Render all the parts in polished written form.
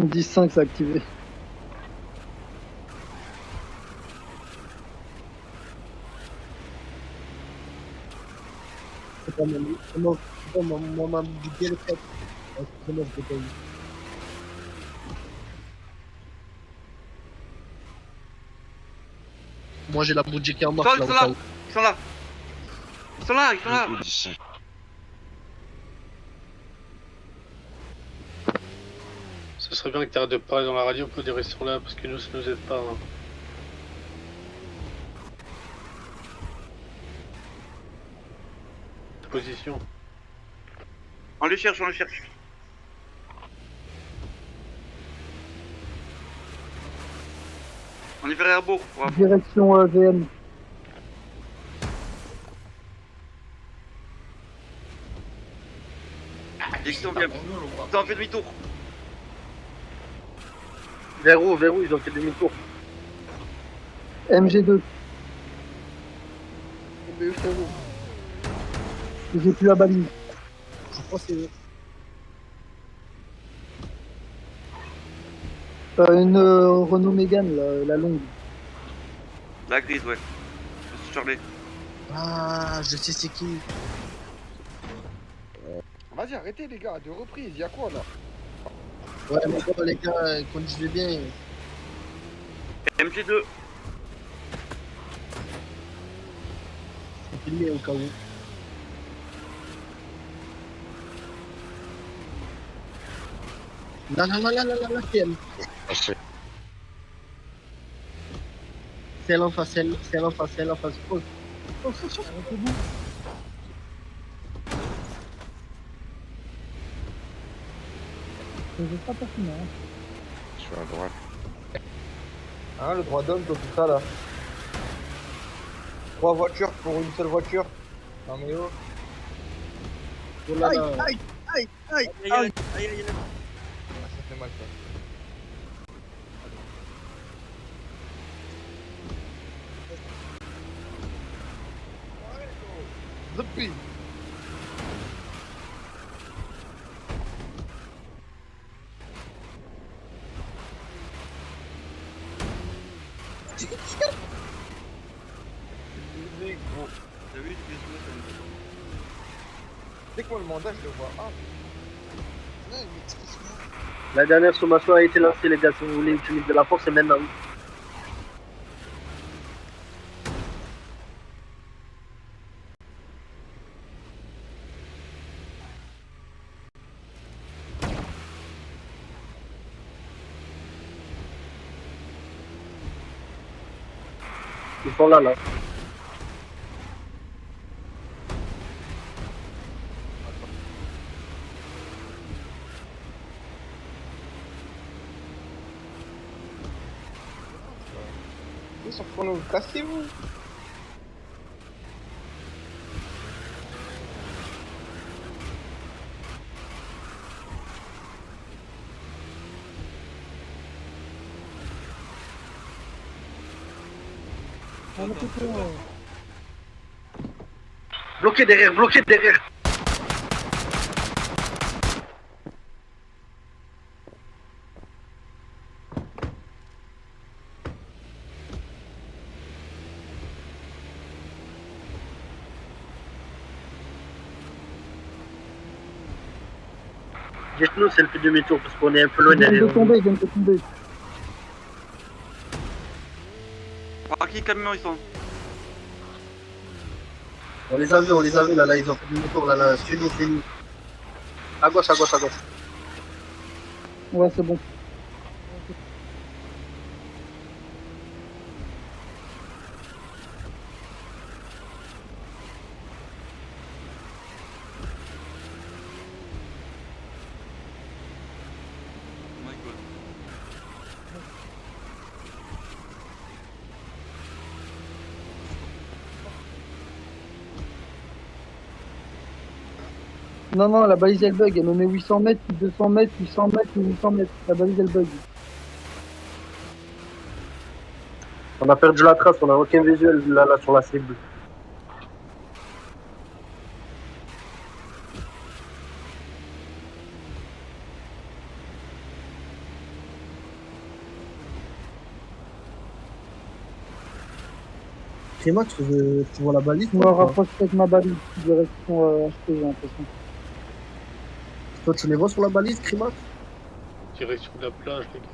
10-5, c'est activé. C'est pas mon maman du pied le fait. Excusez-moi, je t'ai pas eu. Moi j'ai la bougie qui est en marche Ils là. sont là, ils sont là. Ils sont là, ils sont là. Ce serait bien que tu arrêtes de parler dans la radio pour dire ils sont là parce que nous ça nous aide pas. Hein. Position. On les cherche, on les cherche. On est vers Herbourg. Direction VM. Ils ont fait demi-tour. Vers où ils ont fait demi-tour? MG2. J'ai plus la balise. Je crois que c'est eux. Une Renault Mégane, la longue. La grise, ouais. C'est Charlie. Ah, je sais c'est qui. Vas-y, arrêtez les gars, à deux reprises, y'a quoi là? Ouais, mais bon, les gars, conduisez bien. MG2. C'est filmé au cas où. Là, PM. Celle en face. Pause. C'est pas pertinent. Je suis à droite. Hein, le droit d'homme, tout ça là. 3 voitures pour une seule voiture. Non mais oh. Oh là là. Aïe. Ah, Ça fait mal ça. Depuis. Gros. T'as vu, C'est quoi le mandat, je le vois. Ah. La dernière sommation a été lancée, les gars. Si vous voulez utiliser de la force, c'est maintenant. Ils sont là. Ils sont pour nous casser, vous. Bloqué derrière. Dites-nous, c'est le fait demi-tour parce qu'on est un peu loin Il vient derrière. de tomber. Par qui camion ils sont? On les a vus là, ils ont fait demi-tour là, c'est nous. À gauche. Ouais, c'est bon. Oh my god. Non, la balise elle bug. Elle me met 800 mètres, puis 200 mètres, 800 mètres, puis 800 mètres. La balise elle bug. On a perdu la trace, on a aucun visuel là sur la cible. Scrimax, tu vois la balise? Je me rapproche avec ma balise, direction HP, j'ai l'impression. Toi, tu les vois sur la balise, Scrimax? Direction de la plage, les gars.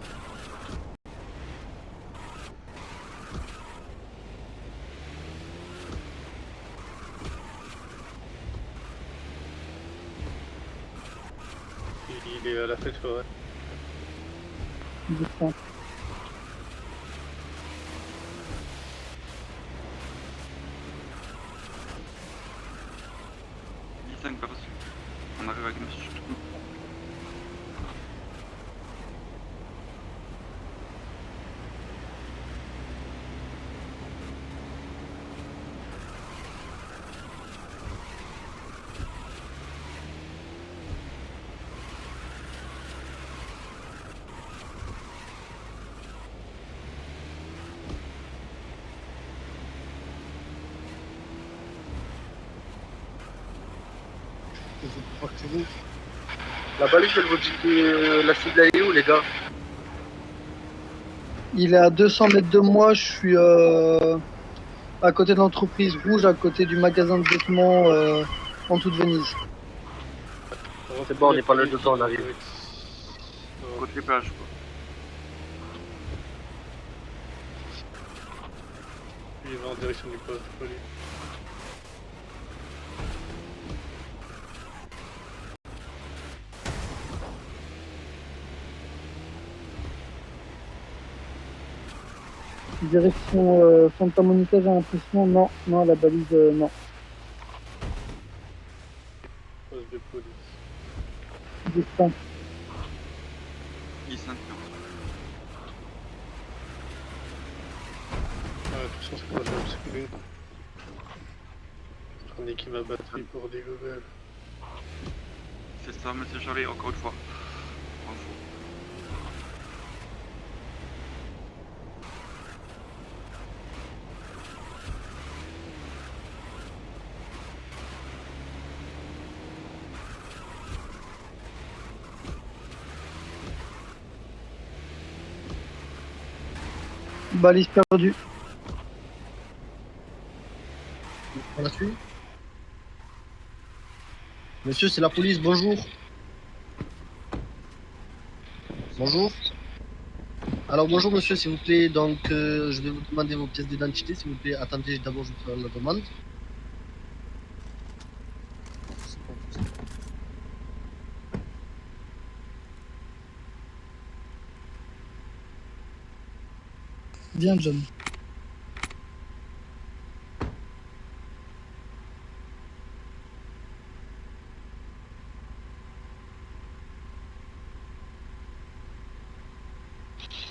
Il est à la fête forêt. Distance. J5 pas reçu. On arrive avec monsieur. La balise, elle vous dit que la cible elle est où, les gars? Il est à 200 mètres de moi, je suis à côté de l'entreprise rouge, à côté du magasin de vêtements en dessous de Venise. C'est bon, on n'est pas là dedans, on arrive. Côté plage quoi. Il va en direction du poste de police. Direction Santa Monica, j'ai l'impression. Non, non, la balise, non. Poste de police. Distance. J5 qui Ah, de toute façon, c'est pas le même screen. Je prends qui ma batterie pour des gobels. C'est ça, monsieur Charlie, encore une fois. Info. Balise perdue. On la suit? Monsieur, c'est la police, bonjour. Bonjour. Alors bonjour monsieur, s'il vous plaît, donc je vais vous demander vos pièces d'identité, s'il vous plaît. Attendez, d'abord je vais faire la demande. Bien, John.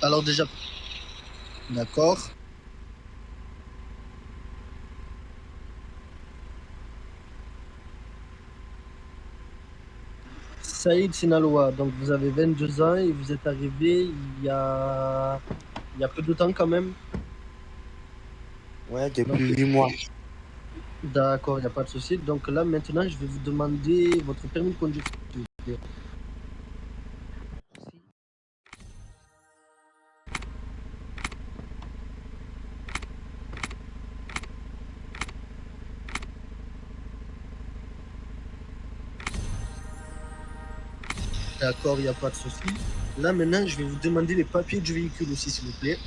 Alors déjà... D'accord. Saïd Sinaloa, donc vous avez 22 ans et vous êtes arrivé il y a peu de temps quand même. Ouais, depuis 8 mois. D'accord, il n'y a pas de souci. Donc là maintenant je vais vous demander votre permis de conduire. S'il vous plaît. D'accord, il n'y a pas de souci. Là maintenant je vais vous demander les papiers du véhicule aussi s'il vous plaît.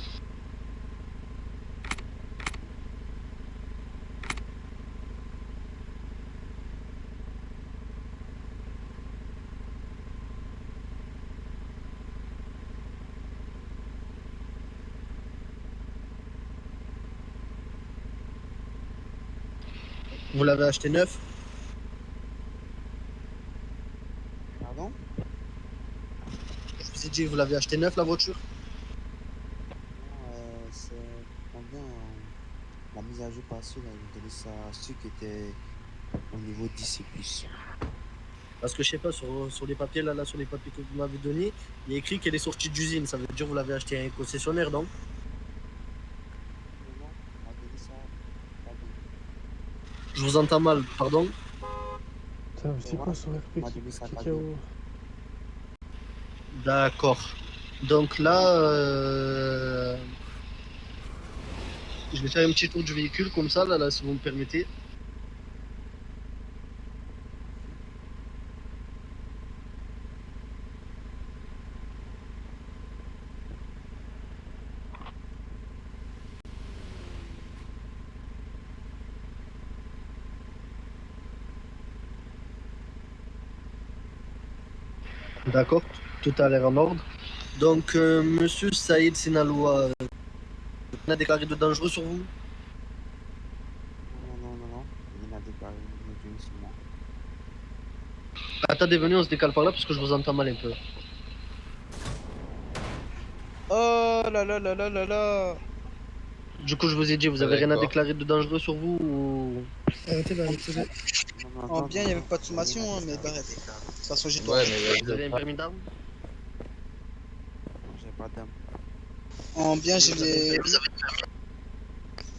Vous l'avez acheté neuf? Pardon? Je vous ai dit, vous l'avez acheté neuf la voiture? C'est pendant la mise à jour passée, là, ils ont donné ça à ceux qui étaient au niveau 10 et plus. Parce que je sais pas, sur les papiers, là, sur les papiers que vous m'avez donnés, il y a écrit qu'elle est sortie d'usine. Ça veut dire que vous l'avez acheté à un concessionnaire, donc? Non, on m'a donné ça. Pardon. Je vous entends mal, pardon? C'est quoi son RP On m'a donné ça cadeau. D'accord. Donc là, Je vais faire un petit tour du véhicule comme ça, là, si vous me permettez. D'accord, tout a l'air en ordre. Donc, monsieur Saïd Sinaloa, on a déclaré de dangereux sur vous? Non. Il a déclaré une sur moi. Attendez, venez, on se décale par là parce que je vous entends mal un peu. Oh là là là là là là. Du coup, je vous ai dit, vous avez rien à déclarer de dangereux sur vous ou... Arrêtez d'arrêter. En bien, il n'y avait pas de sommation, hein, mais d'arrête. De toute façon, j'ai toi. Ouais, mais Vous avez un permis d'armes? J'ai pas d'âme. En bien, j'ai les.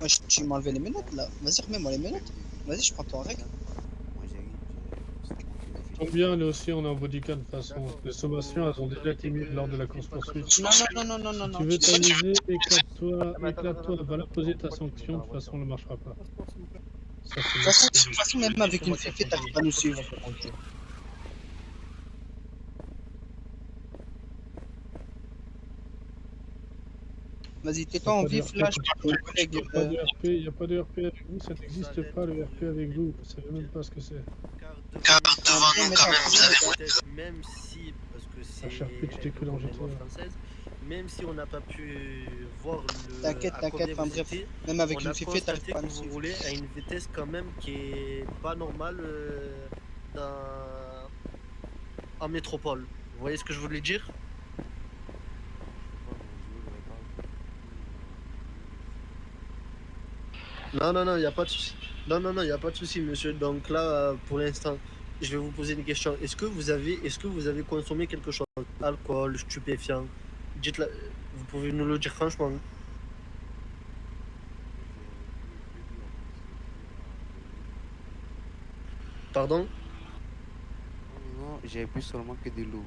Ouais, tu m'as enlevé les menottes là. Vas-y, remets-moi les menottes. Vas-y, je prends toi en règle. Moi j'ai rien. Tombe bien, nous aussi on est en bodycam de toute façon. Les sommations elles ont déjà été mises lors de la course poursuite. Non. Tu veux t'amuser, éclate-toi, va là poser ta sanction, de toute façon elle ne marchera pas. Ça, De toute façon, même avec une féfé, t'arrives pas à nous suivre. Vas-y, tais-toi en vif là, je parle à mon collègue. Il n'y a pas de RP avec vous, ça n'existe pas le RP avec vous, vous savez même pas ce que c'est. Car devant nous, quand même, vous avez... Même si, parce que c'est HRP, tu t'es cru dans GTA. française, même si on n'a pas pu voir le... T'inquiète, enfin bref. Même avec une féfé, t'arrives pas à nous vous suivre. roulez à une vitesse quand même qui est pas normale en métropole. Vous voyez ce que je voulais dire? Non, il n'y a pas de souci. Non, il n'y a pas de souci, monsieur. Donc là, pour l'instant, je vais vous poser une question. Est-ce que vous avez consommé quelque chose? Alcool, stupéfiant? Dites-le, vous pouvez nous le dire franchement. Pardon? Non, j'ai bu seulement que de l'eau.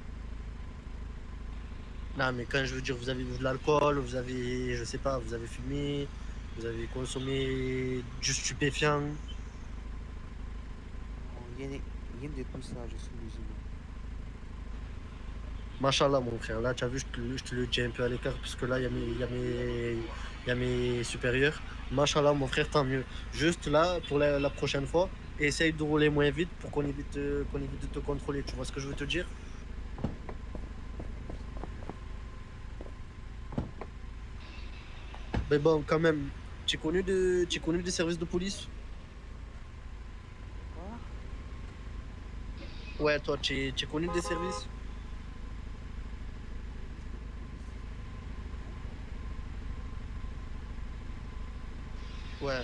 Non, mais quand je veux dire, vous avez bu de l'alcool, vous avez, je sais pas, vous avez fumé, vous avez consommé du stupéfiant. Rien de tout ça, je suis musulman. Machallah, mon frère, là, tu as vu, je te le dis un peu à l'écart, parce que là, il y a mes supérieurs. Machallah, mon frère, tant mieux. Juste là, pour la prochaine fois, essaye de rouler moins vite pour qu'on évite de te contrôler. Tu vois ce que je veux te dire? Mais bon, quand même, tu es connu des services de police? Ouais, toi, tu es connu des services? Ouais,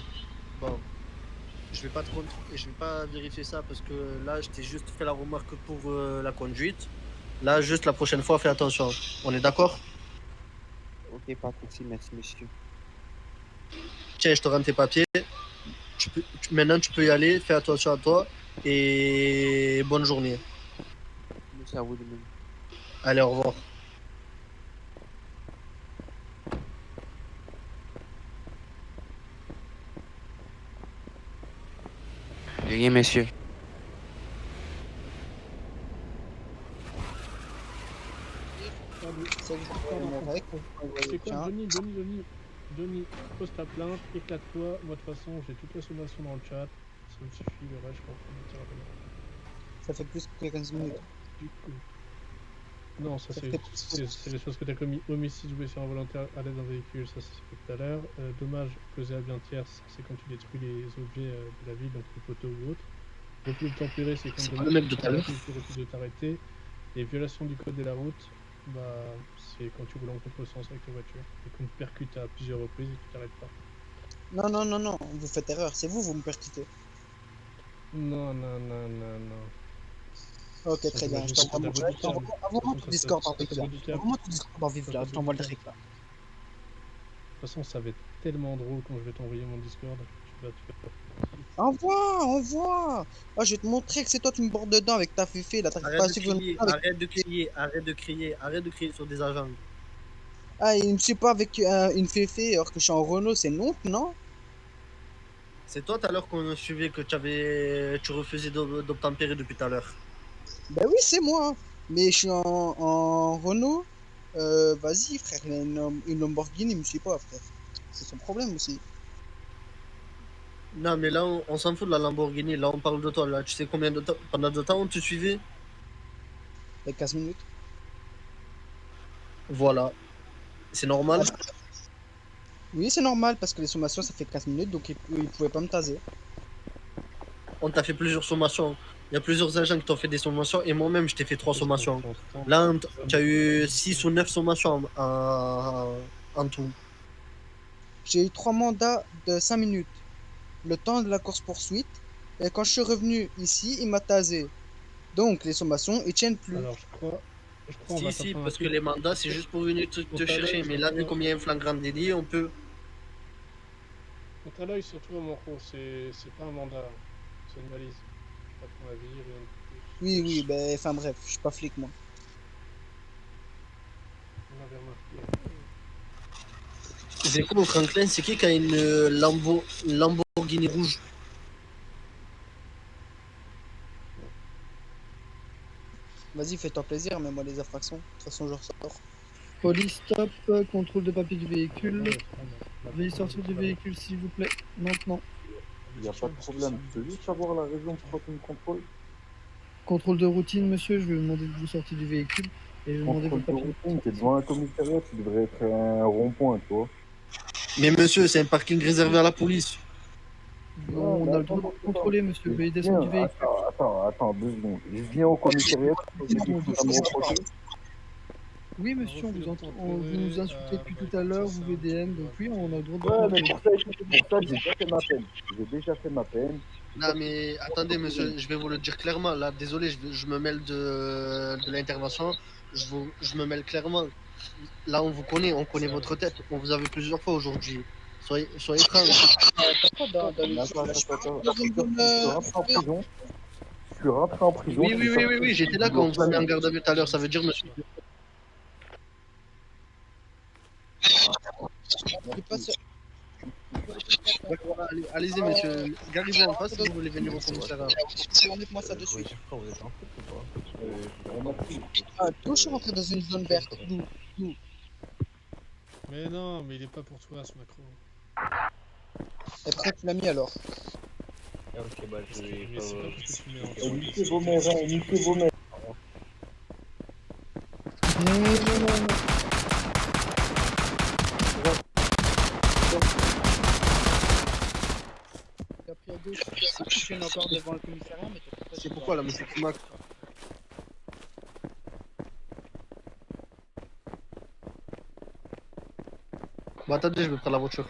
bon, je vais pas vérifier ça parce que là, je t'ai juste fait la remarque pour la conduite. Là, juste la prochaine fois, fais attention. On est d'accord? Ok, pas de souci, merci monsieur. Tiens, je te rends tes papiers. Maintenant, tu peux y aller. Fais attention à toi et bonne journée. Merci à vous de même. Allez, au revoir. De rien, monsieur. C'est quoi, Johnny, pose ta plainte, éclate-toi. Moi, de toute façon, j'ai toutes les sommations dans le chat. Ça me suffit, le reste, je pense qu'on tirera pas. Ça fait plus que 15 minutes. Du coup. Non, ça c'est les choses que tu as commis. Homicide ou blessure involontaire à l'aide d'un véhicule, ça c'est fait tout à l'heure. Dommage causé à bien tierce, c'est quand tu détruis les objets de la ville, donc les poteaux ou autres. Refus de tempérer, c'est quand le même de tout à l'heure. tu refuses de t'arrêter. Et violation du code de la route, bah c'est quand tu roules en contresens avec ta voiture et qu'on te percute à plusieurs reprises et que tu t'arrêtes pas. Non, vous faites erreur, c'est vous me percutez. Non. Ok, très bien, je t'envoie mon Discord en vif là. Envoie-moi ton Discord en vif là, je t'envoie le direct là. De toute façon, ça va être tellement drôle quand je vais t'envoyer mon Discord. Tu vas Envoie. Oh, je vais te montrer que c'est toi qui me bordes dedans avec ta féfé là. Arrête de crier sur des agents. Ah, il me suit pas avec une féfé alors que je suis en Renault, c'est non, non? C'est toi tout à l'heure qu'on suivait que tu refusais d'obtempérer depuis tout à l'heure. Ben oui, c'est moi. Mais je suis en Renault. Vas-y, frère, il a une Lamborghini, il me suit pas, frère. C'est son problème aussi. Non, mais là, on s'en fout de la Lamborghini. Là, on parle de toi. Là, tu sais combien de temps, pendant de temps on te suivait? Avec 15 minutes. Voilà. C'est normal. Oui, c'est normal parce que les sommations ça fait 15 minutes donc il pouvait pas me taser. On t'a fait plusieurs sommations. Il y a plusieurs agents qui t'ont fait des sommations et moi-même, je t'ai fait 3 sommations. Là, tu as eu 6 ou 9 sommations en tout. J'ai eu 3 mandats de 5 minutes. Le temps de la course-poursuite. Et quand je suis revenu ici, il m'a tasé. Donc les sommations, ils tiennent plus. Alors, je crois on va Si, t'apprendre un parce que truc. les mandats, c'est juste pour venir te chercher. Mais là, vu combien il y a un flagrant délit, on peut. Donc à l'œil, surtout à mon cours, c'est pas un mandat, c'est une valise. Pas ton avis, rien de plus. Oui, ben, enfin bref, je suis pas flic moi. On avait remarqué. Zeko, Franklin, c'est qui a une Lamborghini rouge? Vas-y, fais-toi plaisir, mais moi les infractions. De toute façon, je ressors. Police stop, contrôle de papier du véhicule. Veuillez sortir du véhicule s'il vous plaît, maintenant. Il n'y a pas de problème. Je veux juste savoir la raison pourquoi tu me contrôles. Contrôle de routine, monsieur, je vais vous demander de vous sortir du véhicule. Et je vais demander vos Contrôle de papiers. routine, t'es devant un commissariat, tu devrais être un rond-point, tu vois. Mais monsieur, c'est un parking réservé à la police. Non, on a le droit de vous contrôler, monsieur. Veuillez descendre du véhicule. Attends, 2 secondes. Je viens au commissariat, tu me reprocher. Oui, monsieur, on vous entend. Vous nous insultez depuis tout à l'heure, vous VDN, donc oui, on a le droit de vous Ouais, mais contrôler. pour ça, j'ai déjà fait ma peine. J'ai déjà fait ma peine. Non, mais attendez, monsieur, je vais vous le dire clairement. Là, désolé, je me mêle de l'intervention. Je me mêle clairement. Là, on vous connaît, on connaît votre tête. On vous a vu plusieurs fois aujourd'hui. Soyez francs. Dans les Attends, dans une bonne, je suis rentré en prison. Oui, j'étais là quand on vous a mis en garde à vue tout à l'heure. Ça veut dire, monsieur. il passe- D'accord, allez-y, monsieur. Garez-vous en face si vous voulez venir au commissariat. Enlève-moi ça de suite. Ah, toi, je suis rentré dans une zone verte. D'où Mais non, mais il est pas pour toi ce macro. Et pourquoi tu l'as mis alors? Ok, bah je vais. Mais c'est pas parce que tu mets en dessous. Niquez vos mères, hein, niquez vos mères. Non. T'as pris à gauche. Tu traînes encore devant le commissariat, mais t'as pas C'est pourquoi, là, monsieur Kumak? Bah, attendez, je vais prendre la voiture.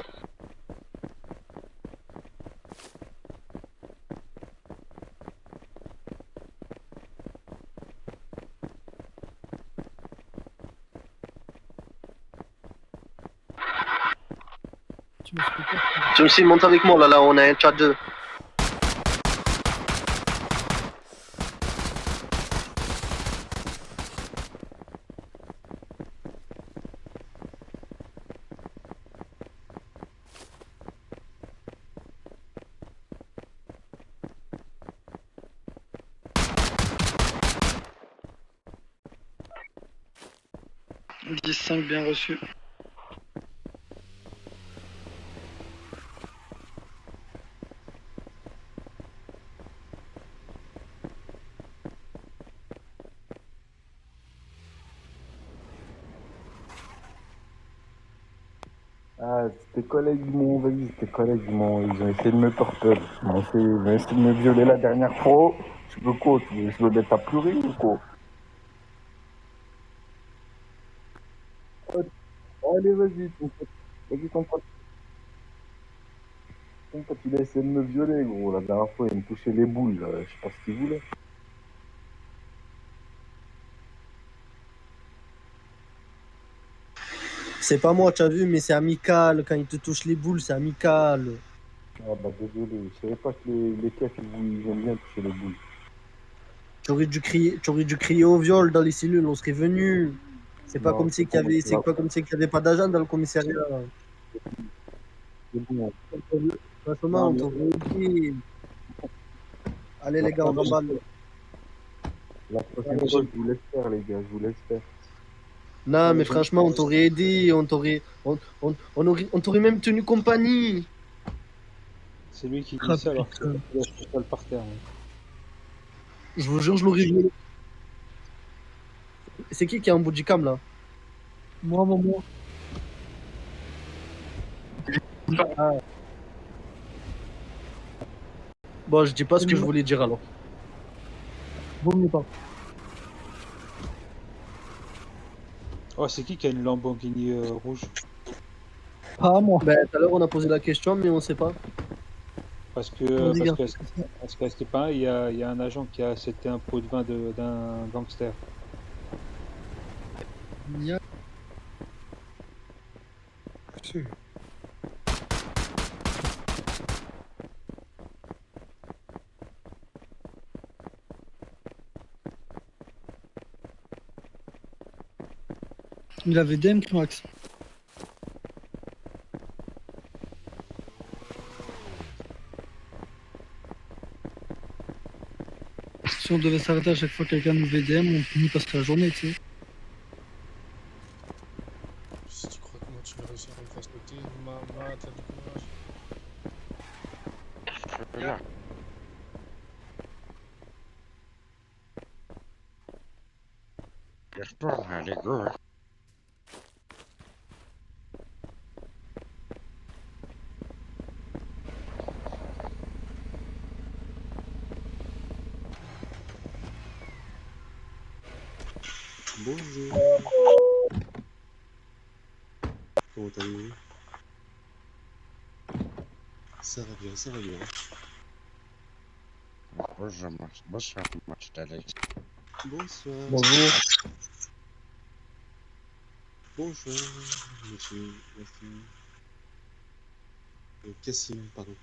Tu me suis pas. Tu me suis, monte avec moi, là, on a un chat 2. « 10-5 bien reçu. Ah, tes collègues ils m'ont envahi, ils ont essayé de me torturer. Ils ont essayé de me violer la dernière fois. Tu veux quoi? Je veux mettre à pleurer ou quoi? Allez, vas-y, ton pote, il a essayé de me violer, gros. La dernière fois, il me touchait les boules, là. Je sais pas ce qu'il voulait. C'est pas moi, tu as vu, mais c'est amical. Quand il te touche les boules, c'est amical. Ah bah désolé, je savais pas que les keufs, ils aiment bien toucher les boules. Tu aurais dû crier au viol dans les cellules, on serait venu. C'est pas Non, comme si c'est bon, c'est pas comme si qu'il y avait pas d'agent dans le commissariat. c'est bon. Franchement, Non, on mais- t'aurait dit. Allez les gars, on remballe. La prochaine fois, je vous laisse faire, les gars, je vous laisse faire. Non, mais franchement, on t'aurait aidé, on t'aurait même tenu compagnie. C'est lui qui Ah, dit ça alors putain. qu'il laisse tout seul par terre. hein. Je vous jure, je l'aurais vu. C'est qui est en bodycam là? Moi, maman. Bon, je dis pas ce que je voulais dire alors. Vaut mieux pas. Oh, c'est qui a une Lamborghini rouge? Pas à moi. Ben, tout à l'heure, on a posé la question, mais on sait pas. Parce que Vas-y, gars. parce qu'à Stepan, il y a un agent qui a accepté un pot de vin d'un gangster. Il avait DM, Max. Si on devait s'arrêter à chaque fois que quelqu'un nous VDM, on passerait la journée, tu sais. Si tu crois que moi tu vas réussir à me faire sauter, t'as du courage. Allez, go. Bonjour. Comment allez-vous? Ça va bien, ça va bien. Bonjour, Max Alex. Bonsoir. Bonjour. Bonjour, monsieur. Cassim, pardon.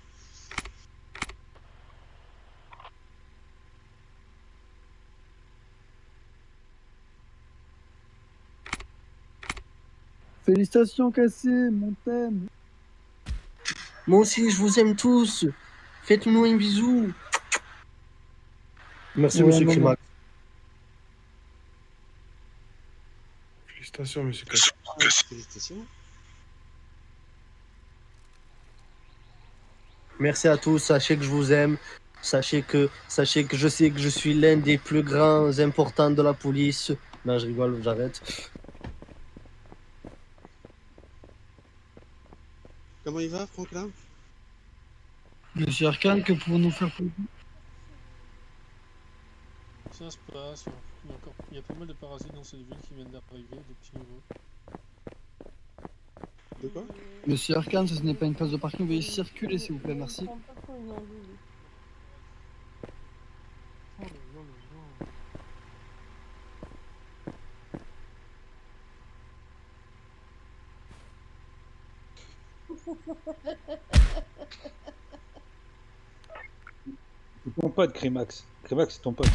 Félicitations, Cassim, on t'aime. Moi aussi, je vous aime tous. Faites-nous un bisou. Merci, Ouais, monsieur maman. Crimac. Félicitations, monsieur Cassim. Félicitations. Merci à tous. Sachez que je vous aime. Sachez que je sais que je suis l'un des plus grands importants de la police. Non, je rigole, j'arrête. Comment il va, Franklin? Monsieur Arcane, que pouvons-nous faire pour vous? Ça se passe, il y a pas mal de parasites dans cette ville qui viennent d'arriver, des petits nouveaux. De quoi? Monsieur Arcane, ce n'est pas une place de parking, veuillez circuler, s'il vous plaît, merci. C'est ton pote, Crimax. Crimax, c'est ton pote.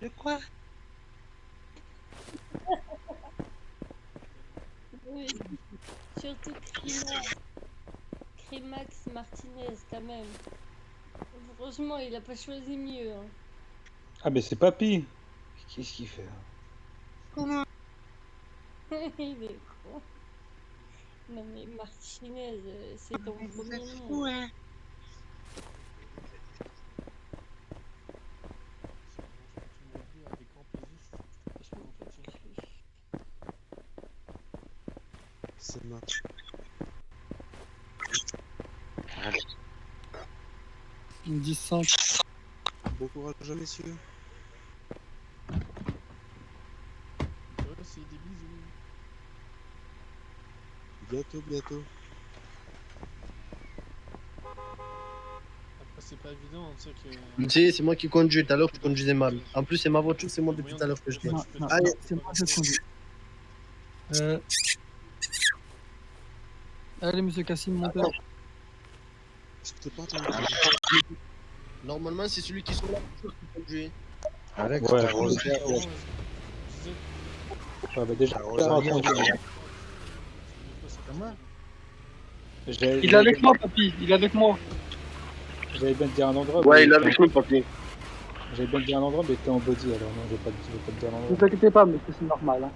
De quoi? Oui, surtout Crimax Martinez quand même. Franchement, il a pas choisi mieux. Hein. Ah, mais c'est Papy. Qu'est-ce qu'il fait? Comment? Il est con. Non mais Martinez, c'est ton premier nom. Ouais. Ça marche. Allez. 10-5. Bon courage, messieurs. C'est des bisous. Bientôt, bientôt. Après, c'est pas évident, tu sais que. Tu sais, c'est moi qui conduis. Tout à l'heure, tu conduisais mal. En plus, c'est ma voiture, c'est moi depuis tout à l'heure que je dis. Non, non, Allez. c'est moi qui conduis. Allez, monsieur Cassim, montez. C'était pas ton Normalement, c'est celui qui sont là qui conduit. Alex, Ouais, t'as ouais, osé. bah déjà, T'as t'as osé entendu. dire. Comment? Il est avec moi, papy, il est avec moi. J'allais bien te dire un endroit. Ouais, mais il est t'es avec en- nous, papy. J'allais bien te dire un endroit, mais t'es en body, alors non, je vais pas te dire Ne l'endroit. vous inquiétez pas, mais c'est normal. Hein.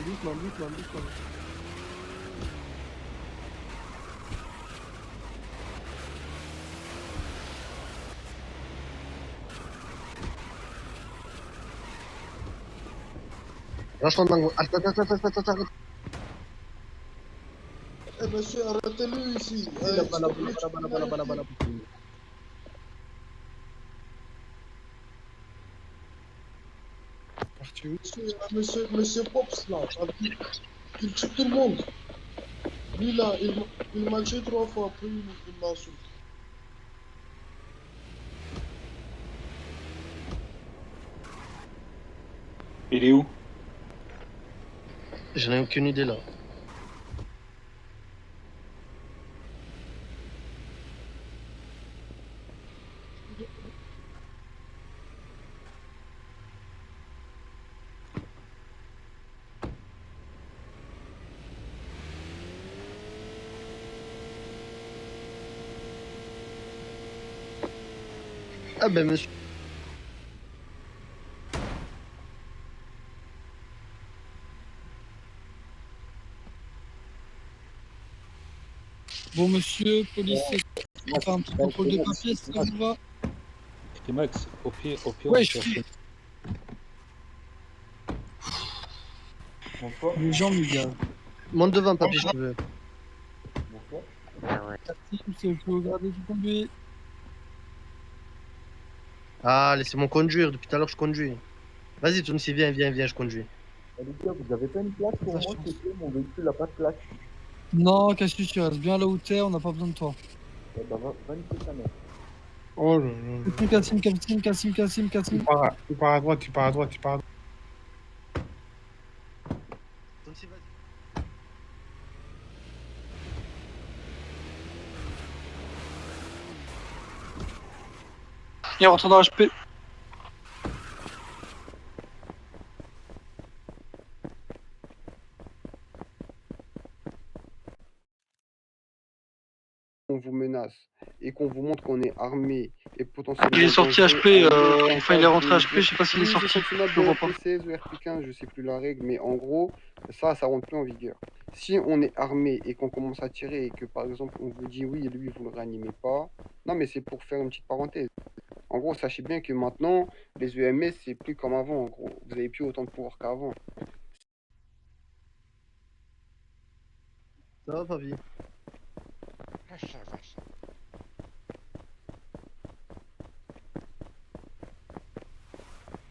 Doucement. Lâche ton langue. Attends. Eh monsieur, arrêtez-le ici. Là-bas. Monsieur Pops là, il tue tout le monde. Lui là, il m'a tué 3 fois, après il m'insulte. Il est où? Je n'ai aucune idée là. Ah ben monsieur. Bon, monsieur, police, on fait un petit contrôle de papier, si ça vous va. Et Max, au pire, Ouais, on je cherche. suis. Les gens, les gars. Monte devant, papy, je te veux. C'est faut regarder qui conduit. Ah, laissez-moi conduire. Depuis tout à l'heure, je conduis. Vas-y, Tounsi, viens, je conduis. Les gars, vous avez pas une plaque pour moi, s'il te plaît? Mon véhicule n'a pas de plaque. Non, Cassius, tu restes bien là où t'es, on n'a pas besoin de toi. Eh ben, va niquer ta mère. Oh là là. Cassim. Tu pars à droite. Tounsi, vas-y. Il rentre dans HP. On vous menace et qu'on vous montre qu'on est armé et potentiellement. Il est sorti dangereux, HP, enfin il est rentré HP, je sais pas s'il est Oui, sorti. sanctionnable Je de vois pas. RP16 ou RP15, je sais plus la règle, mais en gros, ça rentre plus en vigueur. Si on est armé et qu'on commence à tirer et que par exemple on vous dit oui, lui vous le réanimez pas, non mais c'est pour faire une petite parenthèse. En gros, sachez bien que maintenant, les EMS c'est plus comme avant, en gros. Vous avez plus autant de pouvoir qu'avant. Ça va, papy?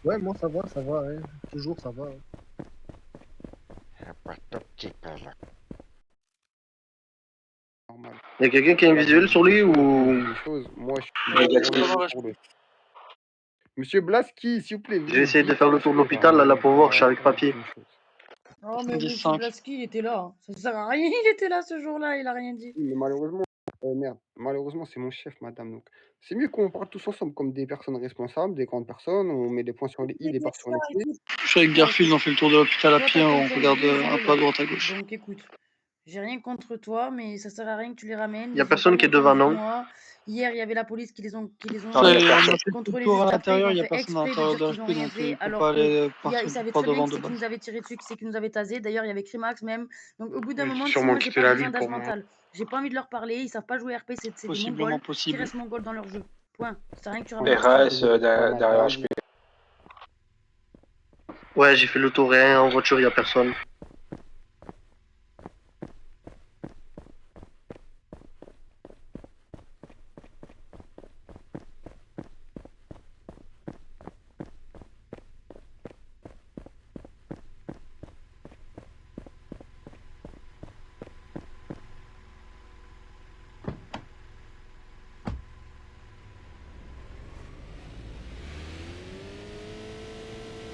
Ouais, moi ça va, hein. Toujours ça va. Hein. Pas tout petit peu là. Normal. Y a quelqu'un qui a un visuel sur lui ou. Moi, je suis pour le. Monsieur Blaski, s'il vous plaît. Je vais essayer de faire le tour de l'hôpital là pour voir, je suis avec papier. Oh, mais monsieur Blaski, il était là. Ça sert à rien, il était là ce jour-là, il a rien dit. Mais malheureusement, c'est mon chef, madame. Donc, c'est mieux qu'on parle tous ensemble comme des personnes responsables, des grandes personnes. On met des points sur les i, des barres sur les t. Je suis avec Garfield, on fait le tour de l'hôpital à Toi, pied, t'as ton on point de regarde vue, un peu à droite à gauche. Donc écoute, j'ai rien contre toi, mais ça sert à rien que tu les ramènes. Y a personne qui est devant, non? Hier, il y avait la police qui les ont On a fait contrôlés le tour juste à après. l'intérieur, Ils il ont y a fait personne à exprès de l'intérieur dire de qu'ils n'ont HP, rien donc fait, il faut alors pas aller qu'ils partir savaient pas très bien devant qui de c'est qui base. nous avait tiré dessus, qui c'est qui nous avait tasé. D'ailleurs, il y avait Crimax même. Donc au bout d'un Ouais, moment, sûrement moi, j'ai quitter pas la besoin ville d'âge pour moi. mental. J'ai pas envie de leur parler, ils savent pas jouer RP, c'est des Possiblement mongols qui possible. restent mongols dans leur jeu. Point. Ça sert à rien que tu Ouais, ramènes. RAS derrière HP. Ouais, j'ai fait le tour, rien en voiture, y a personne.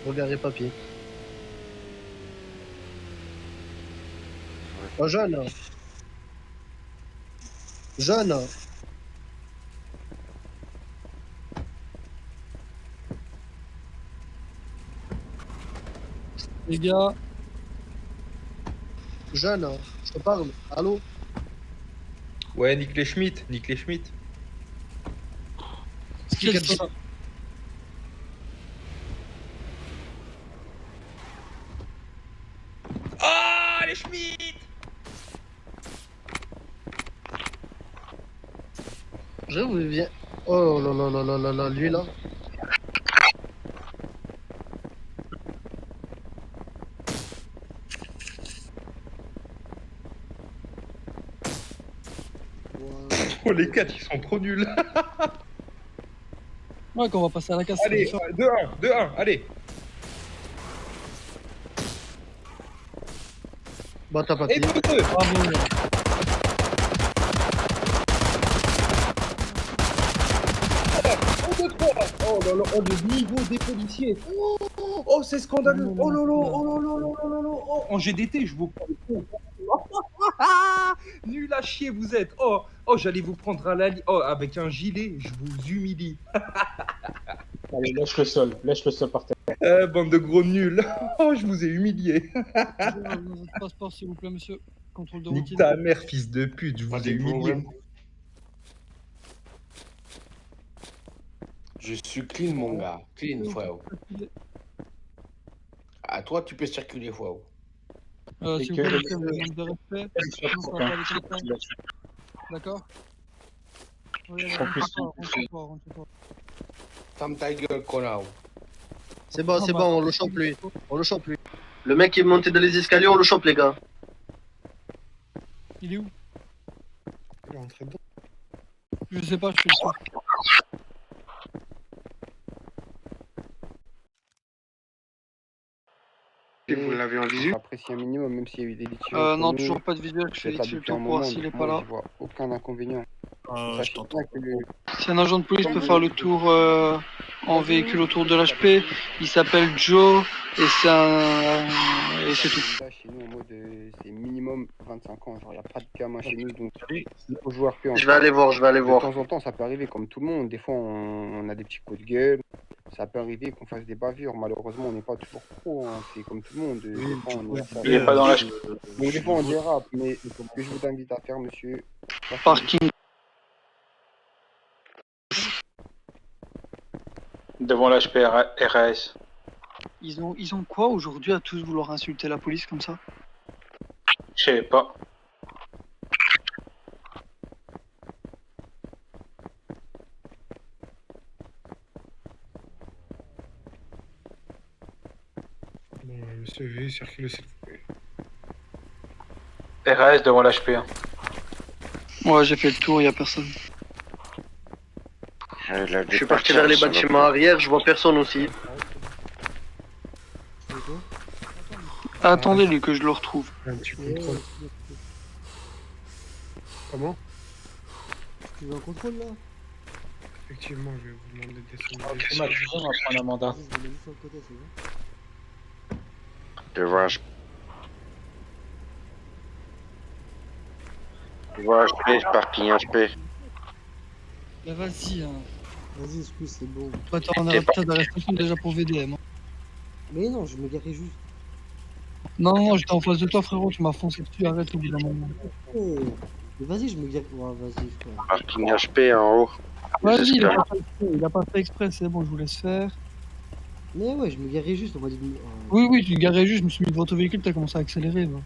Regardez papier. Oh, jeune. Jeune. Les gars, Jeune. Je te parle. Allô? Ouais, nique les Schmitt, nique les Schmitt. qu'est-ce que Ah, les Schmitt! Je vous viens. Oh là là là là là là, lui là. Oh, les 4, ils sont trop nuls. Ouais, qu'on va passer à la casse. Allez, 2-1, 2-1, allez. Bah, t'as pas Et tiré. 2-2. Bravo. Oh là là, oh le niveau des policiers. Oh, c'est scandaleux. Oh là là, oh là là là là là. Oh, en GDT, je vous prends le coup. Nul à chier vous êtes. Oh, j'allais vous prendre à la avec un gilet, je vous humilie. Allez, lèche le sol par terre. Bande de gros nuls. Oh, je vous ai humilié. Votre passeport, s'il vous plaît, monsieur. Contrôle de routine. Nique ta mère, fils de pute, je vous ai humilié. Je suis clean, mon gars. Clean, frère. À toi, tu peux circuler, frère. S'il vous plaît, monsieur, le manque de respect. Sinon, ça va pas aller comme ça. D'accord? Oui, rentrez pas. Ferme ta gueule, connard. C'est bon, on le chope lui. On le chope lui. Le mec qui est monté dans les escaliers, on le chope, les gars. Il est où? Il est rentré dedans. Je sais pas, je fais le soir. Et vous l'avez en visu? Apprécié un minimum, même s'il y a eu des litiges. Non, toujours pas de visuel, je fais litiger le tour pour voir s'il est pas là. Je vois aucun inconvénient. Si un agent de police peut faire le tour en véhicule autour de l'HP, il s'appelle Joe et c'est tout. Chez nous, en mode, c'est minimum 25 ans. Genre, il n'y a pas de gamin chez nous, donc il faut jouer RP. Je vais aller voir. De temps en temps, ça peut arriver comme tout le monde. Des fois, on a des petits coups de gueule. Ça peut arriver qu'on fasse des bavures. Malheureusement, on n'est pas toujours pro. Hein. C'est comme tout le monde. Des fois, Il est pas dans la... Donc, des fois, on dérape. Mais ce que je vous invite à faire, monsieur... Parking. Devant l'HP RAS. Ils ont quoi aujourd'hui à tous vouloir insulter la police comme ça? Je sais pas. Bon, monsieur, veuillez circuler s'il vous plaît. RAS devant l'HP. Ouais, j'ai fait le tour, y a personne. Je suis parti vers les bâtiments arrière, je vois personne aussi. Attendez lui que je le retrouve. Un petit contrôle. Comment? Tu veux un contrôle là? Effectivement, je vais vous demander de descendre. On va prendre un mandat. Devant HP, parking HP. Bah vas-y, hein. Vas-y, excuse, c'est bon. Attends, on arrête pas d'arrestation déjà pour VDM. Hein. Mais non, je me garais juste. Non, j'étais en face de toi, frérot, tu m'as foncé dessus, arrête au bout d'un moment. Oh. Mais vas-y, je me gare. Ouais, vas-y, frère. Parking HP en haut. Vas-y, il a pas fait exprès, c'est bon, je vous laisse faire. Mais ouais, je me garais juste, on va dire. Oui, tu garais juste, je me suis mis devant ton véhicule, t'as commencé à accélérer. Va. Ouais,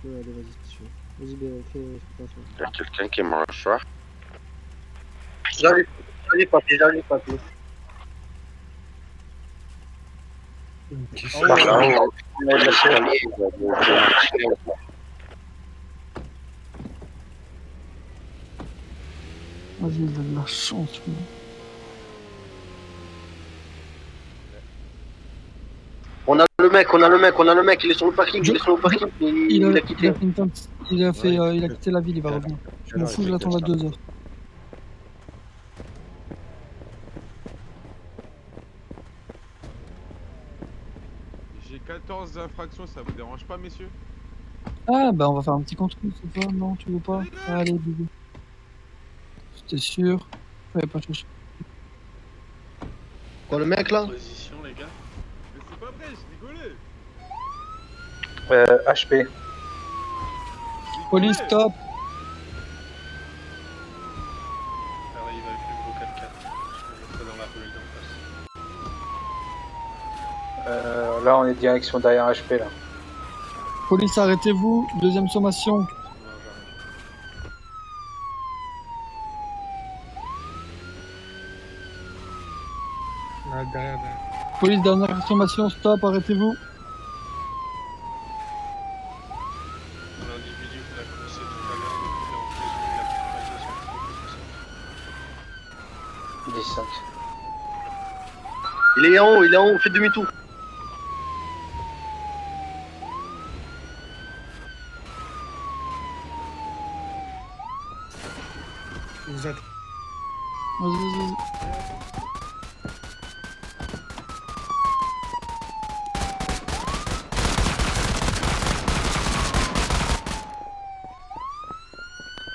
allez, vas-y, c'est sûr. Vas-y, fais attention. Il y a quelqu'un qui est mort le soir. J'arrive, papier. Vas-y, il a de la chance, lui. On a le mec, il est sur le parking, il a quitté. Il a quitté la ville, il va revenir. Je m'en fous, je l'attends à 2 heures. J'ai 14 infractions, ça vous dérange pas, messieurs? Ah, bah on va faire un petit contrôle cette fois. Non, tu veux pas? Allez, bébé. J'étais sûr. Fallait pas chercher. Quoi, le mec là? Position, les gars. Mais c'est pas vrai, je rigolais. HP. Police, stop. Ça arrive avec le gros 4x4. Je vais dans la rue d'en face. Là, on est direction derrière HP là. Police, arrêtez-vous. Deuxième sommation. Là, derrière. Police, dernière sommation. Stop, arrêtez-vous. L'individu qu'on a commencé tout à l'heure, donc il est en prison, il a plus de 10-5. Il est en haut, faites demi-tour. Vous êtes. Vas-y.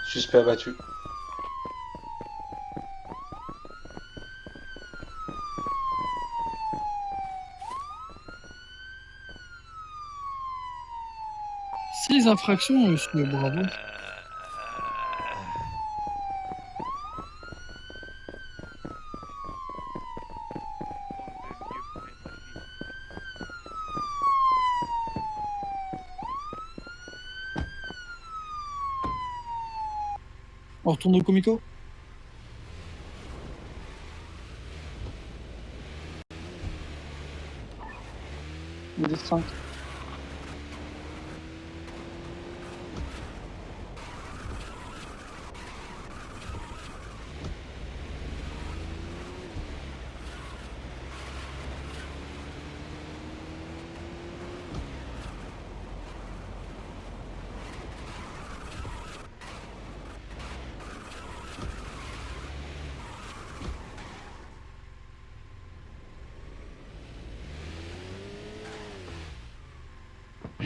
Suspect abattu. Six infractions, monsieur, bravo. On retourne au Comico? Il est 5.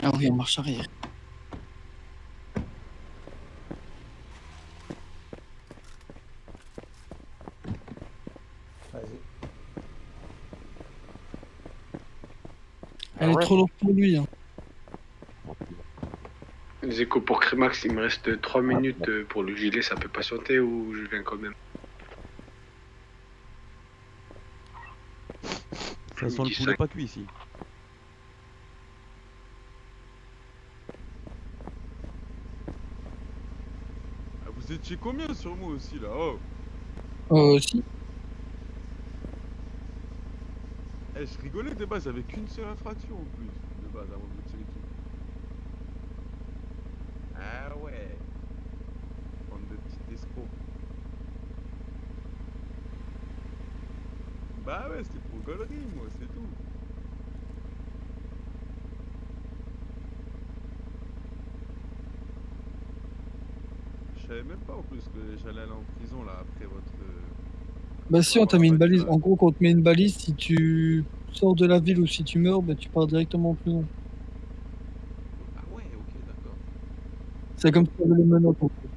Ah oui, on marche arrière. Vas-y. Elle est trop lourde pour lui. Hein. Les échos pour Crémax, il me reste 3 minutes pour le gilet, ça peut patienter ou je viens quand même? Ça sent le poulet pas cuit ici. Ah, vous étiez combien sur moi aussi là? Si. Eh, je rigolais de base avec une seule infraction en plus. De base avant de tirer dessus. Ah ouais. Bande de petits escrocs. Bah ouais, c'était pour gaulerie moi, c'est tout. Je savais même pas en plus que j'allais aller en prison là après votre... Bah si, on t'a mis une balise. En gros, quand on te met une balise, si tu sors de la ville ou si tu meurs, bah tu pars directement en prison. Ah ouais, ok, d'accord. C'est comme si tu avais les menottes en fait.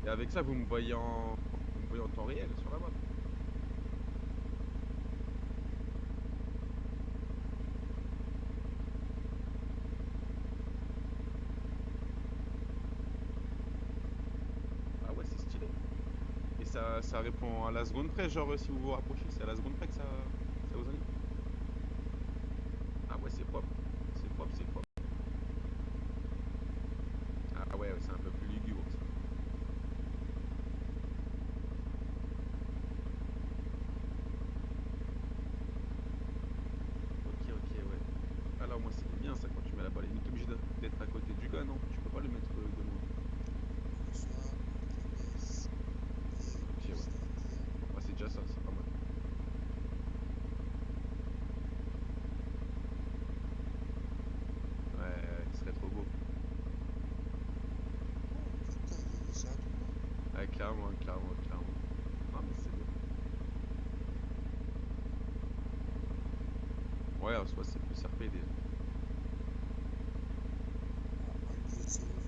Et avec ça, vous me voyez en temps réel sur la map. Ah ouais, c'est stylé. Et ça répond à la seconde près, genre si vous vous rapprochez, c'est à la seconde près que ça vous anime. Ah ouais, c'est propre. C'est propre, c'est propre. Ah ouais, c'est un peu plus lugubre ça. Ok, ouais. Ah là, au moins c'est bien ça quand tu mets la balle. Il est obligé d'être à côté du gars, non? Tu peux pas le mettre de loin. Ok, ouais. Ah, c'est déjà ça, c'est pas mal. Ouais, ce serait trop beau. Ouais, clairement. Non, mais c'est beau. Ouais, en soi, c'est plus RPD.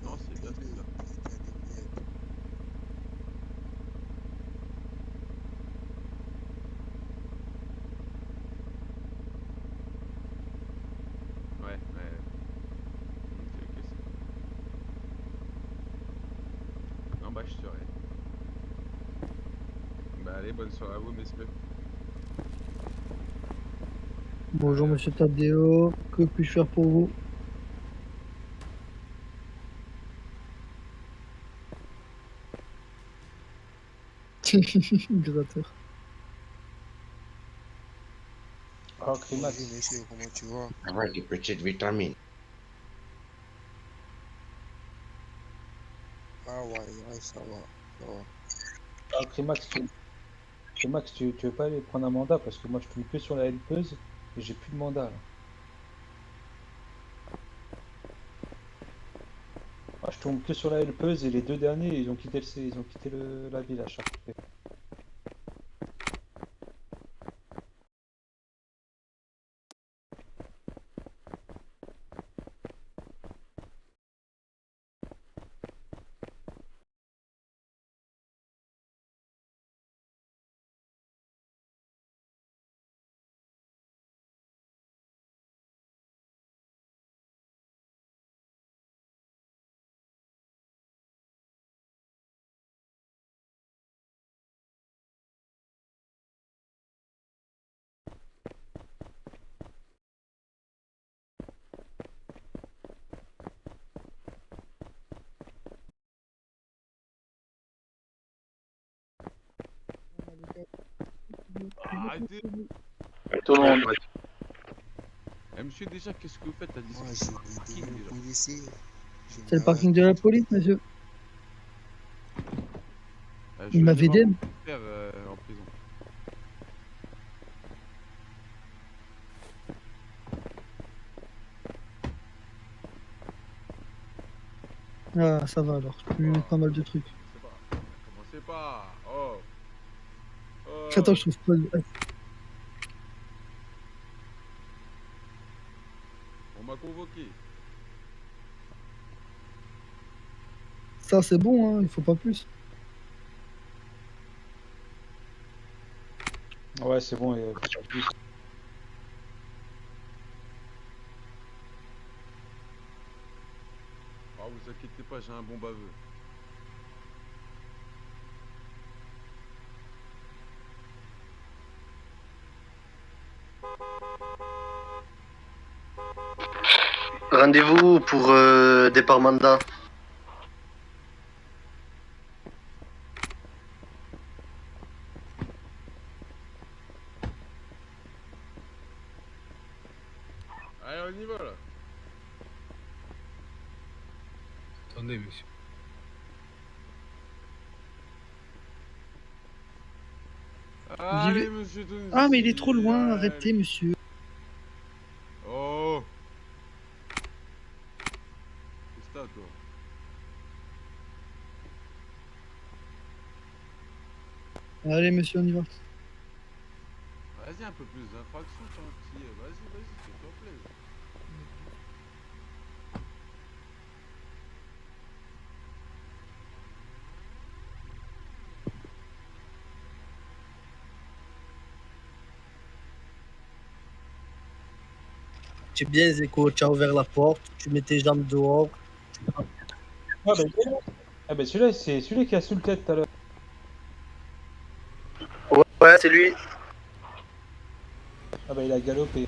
Non, c'est bien, c'est bien. Ouais, ouais. Ok, non, bah, je serai. Bah, allez, bonne soirée à vous, messieurs. Bonjour monsieur Tadeo, que puis-je faire pour vous? Gratteur. Alors, Climax. Bonjour monsieur, comment tu vas? Ouais, des petites vitamines. Ah ouais, ouais, ça va, ça va. Alors, Climax, tu veux pas aller prendre un mandat parce que moi je tombe que sur la helpeuse et j'ai plus de mandat là. Moi je tombe que sur la helpeuse et les deux derniers ils ont quitté la ville à chaque fois. Arrêtez. Tout le monde. Eh, monsieur, déjà, qu'est-ce que vous faites? T'as dit Moi, c'est je parking, vais déjà. policier. C'est le parking de la police, monsieur. Je Il veux m'avait venir dit. voir mon père en prison. Ah, ça va alors, je peux lui mettre pas mal de trucs. Commencez pas. Oh. Oh. Attends, je trouve pas le... On m'a convoqué. Ça, c'est bon, hein, il faut pas plus. Ouais c'est bon, Ah, vous inquiétez pas, j'ai un bon baveux. Rendez-vous pour départ mandat. Allez, on y va là. Attendez, monsieur. Allez, monsieur Tony. Ah, mais il est trop loin, arrêtez, monsieur. Oh. Qu'est-ce que t'as, toi? Allez, monsieur, on y va. Vas-y, un peu plus d'infraction, gentil. Vas-y, fais-toi plaisir. Tu es bien, Zeko, tu as ouvert la porte, tu mets tes jambes dehors. Ah bah celui-là c'est celui qui a sous le tête tout à l'heure. Ouais, c'est lui. Ah bah il a galopé.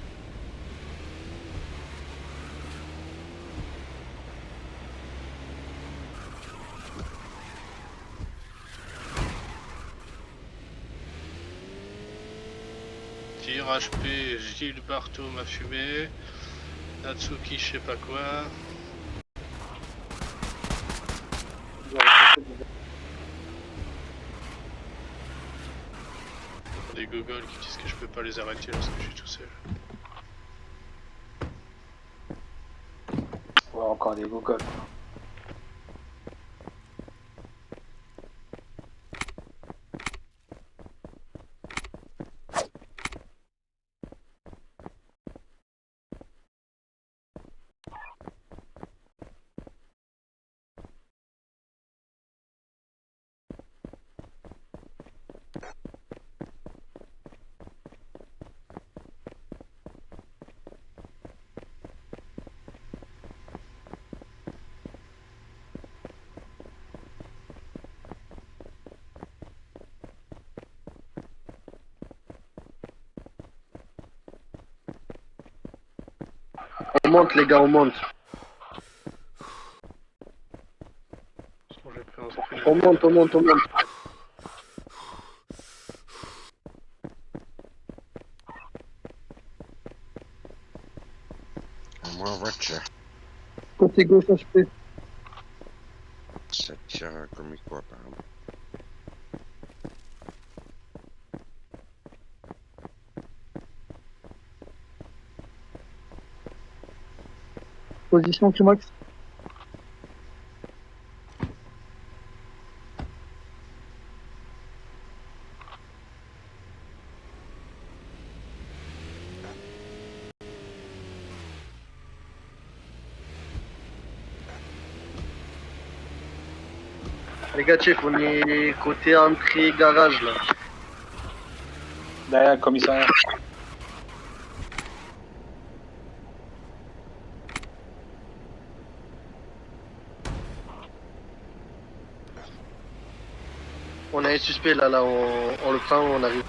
Tir HP, Gilles Bartho m'a fumé. Natsuki, je sais pas quoi. Des gogoles qui disent que je peux pas les arrêter lorsque je suis tout seul. Ouais, encore des gogoles. monte les gars, on monte. On monte, on monte, on monte. Moi en voiture. Côté gauche HP. Ça tire comme quoi apparemment. Position Climax. Négatif, on est côté entrée garage là. Derrière le commissariat. On a un suspect là, on le prend, on arrive.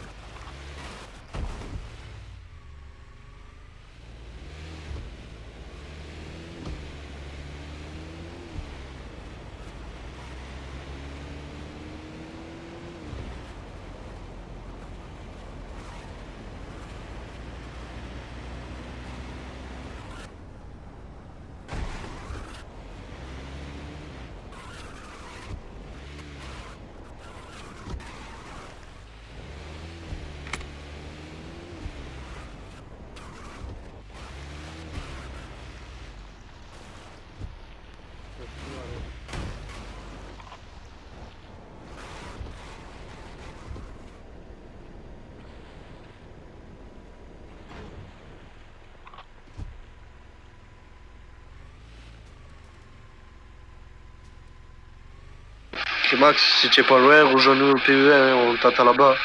Ok Max, si tu es pas loin, rejoins-nous au PE, hein, on t'attend là-bas.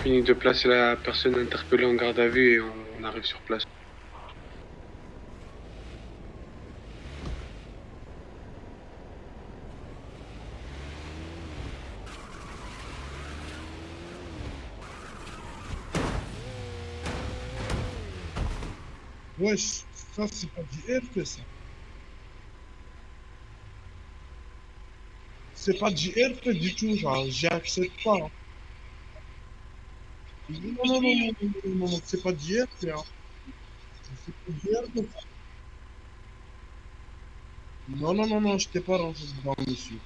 Fini de placer la personne interpellée en garde à vue et on arrive sur place. Wesh, ça c'est pas du RP ça. C'est pas du RP du tout, genre, j'accepte pas. Non, non, non, non, non, non, non, c'est pas du RP, hein. C'est pas du RP. Non, non, non, non, je t'ai pas rentré dedans, monsieur.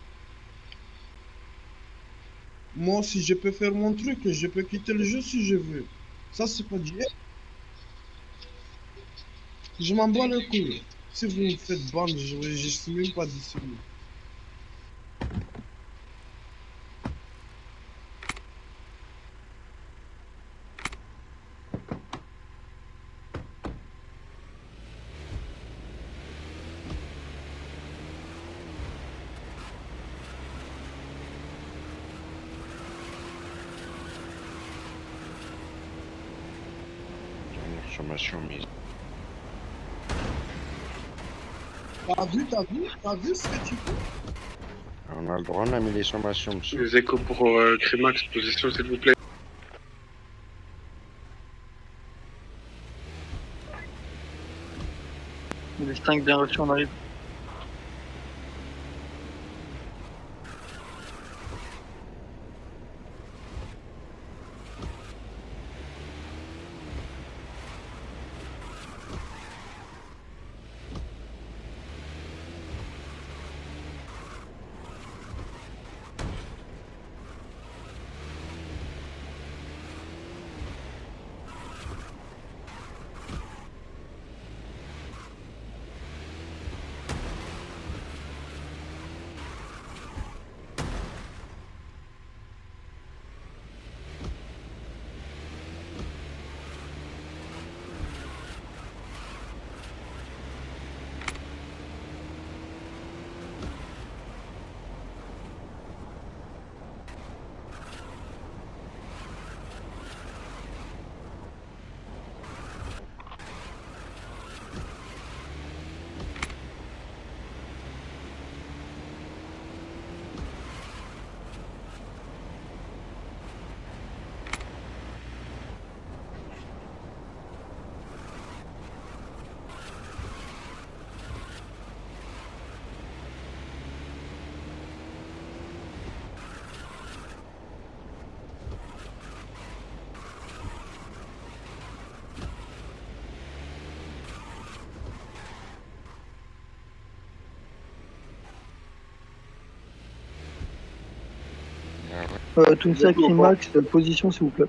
Moi, si je peux faire mon truc, je peux quitter le jeu si je veux. Ça, c'est pas du RP. Je m'en bats le couille. Si vous me faites bande, je suis même pas d'ici. Sommation mise. T'as vu ce que tu fais? On a le droit, on a mis les sommations, monsieur. Les échos pour Crimax, position s'il vous plaît. Les 5 bien reçus, on arrive. Tunsa, Crimax, position s'il vous plaît.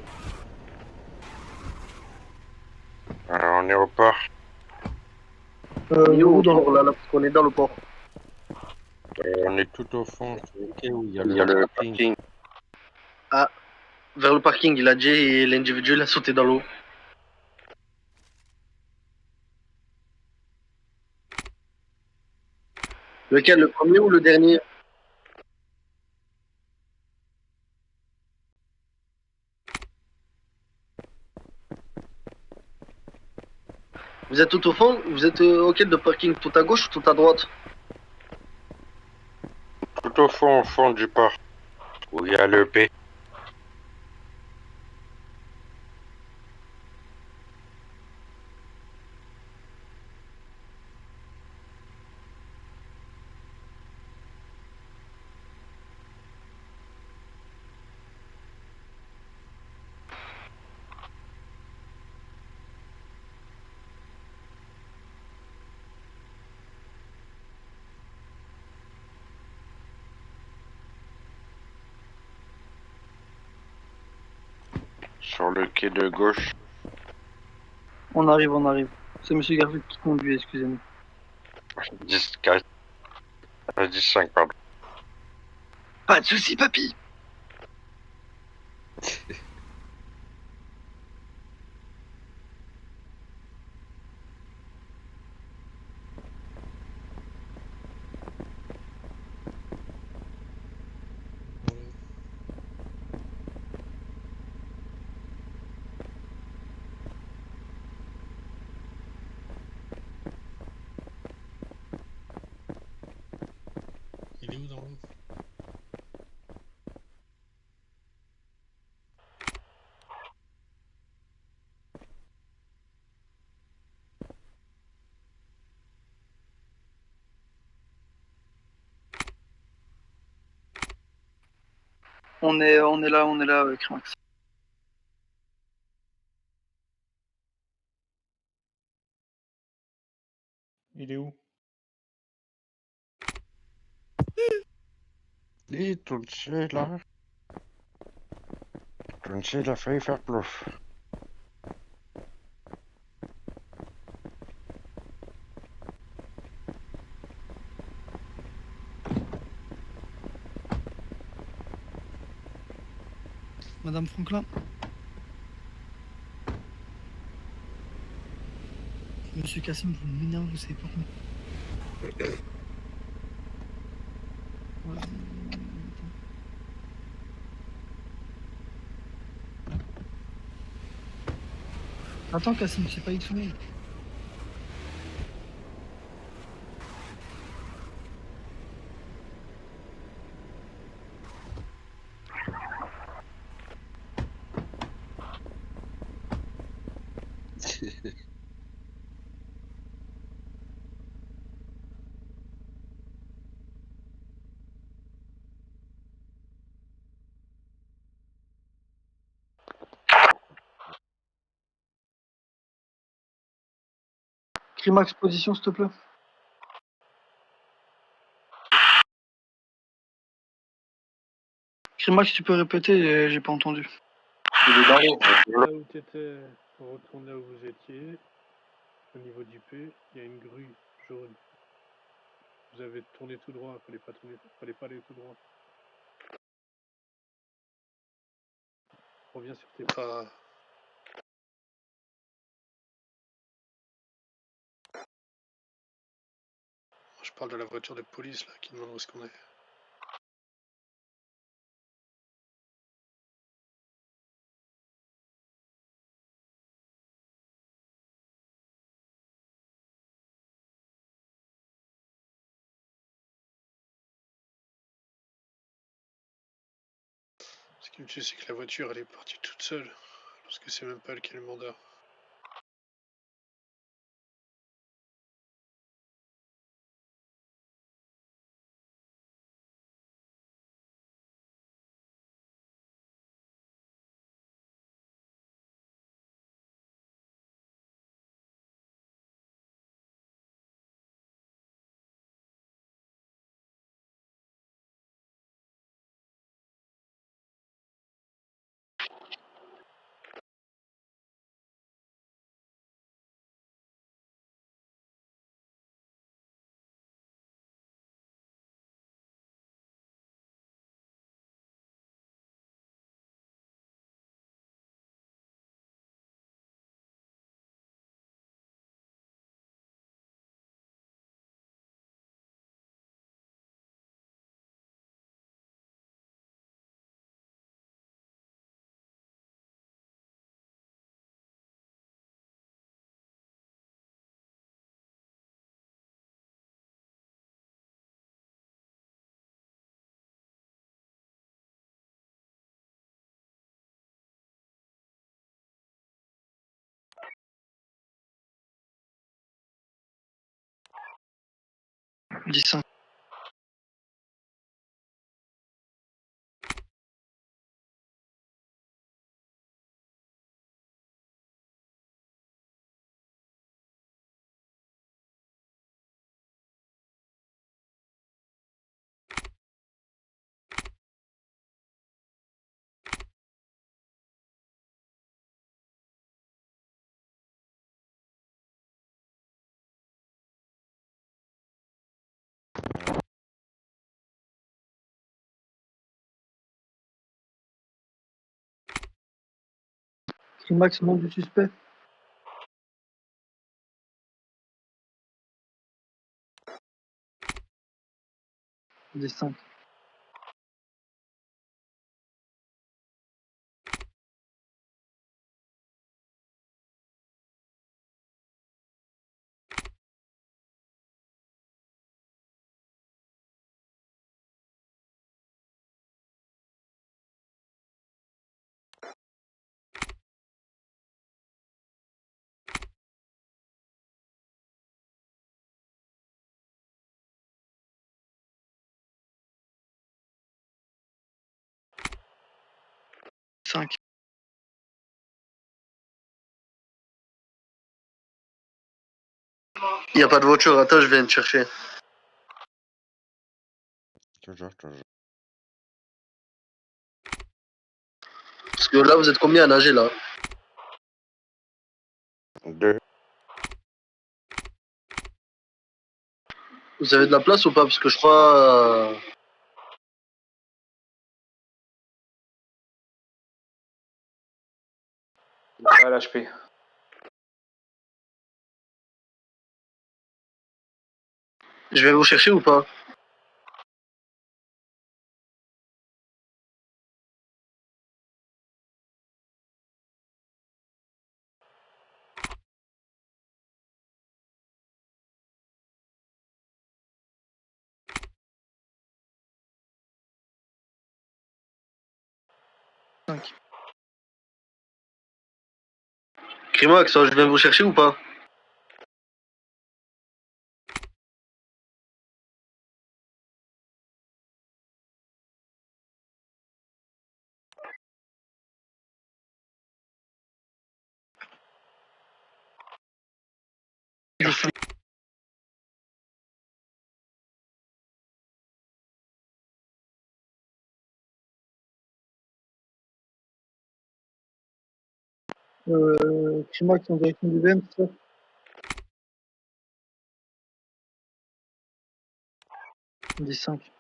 Alors, on est au port. On est où au dans- port, là, parce qu'on est dans le port. On est tout au fond, sur le quai où il y a le parking. Ah, vers le parking, il a dit et l'individu il a sauté dans l'eau. Lequel, le premier ou le dernier? Vous êtes tout au fond? Vous êtes auquel de parking? Tout à gauche ou tout à droite? Tout au fond du port, où il y a le P. Sur le quai de gauche. On arrive. C'est Monsieur Garfield qui conduit, excusez-moi. 10-4. 10-5, pardon. Pas de soucis, papy. Il est où dans l'eau? On est là avec Crimax. Il est où? Et Tunsa, là. Tunsa, il a failli faire plouf. Madame Franklin. Monsieur Cassim, vous m'énervez, vous savez pas comment. Ouais. Attends Cassim, c'est pas X-Men. Crimax, position s'il te plaît. Crimax, tu peux répéter, j'ai pas entendu. Il est dans l'eau. Là où tu étais, on retourne là où vous étiez, au niveau du P, il y a une grue jaune. Vous avez tourné tout droit, fallait pas aller tout droit. Reviens sur tes pas. Je parle de la voiture de police là, qui demande où est-ce qu'on est. Ce qui me tue, c'est que la voiture elle est partie toute seule, parce que c'est même pas elle qui a le mandat. 10-5. Max, nom du suspect. Des 5. Il n'y a pas de voiture, attends, je viens te chercher. Toujours. Parce que là, vous êtes combien à nager là? 2. Vous avez de la place ou pas? Parce que je crois. Pas à l'HP. Je vais vous chercher ou pas? Crimax, je viens vous chercher ou pas? Max en direction du VM, c'est ça? 10-5.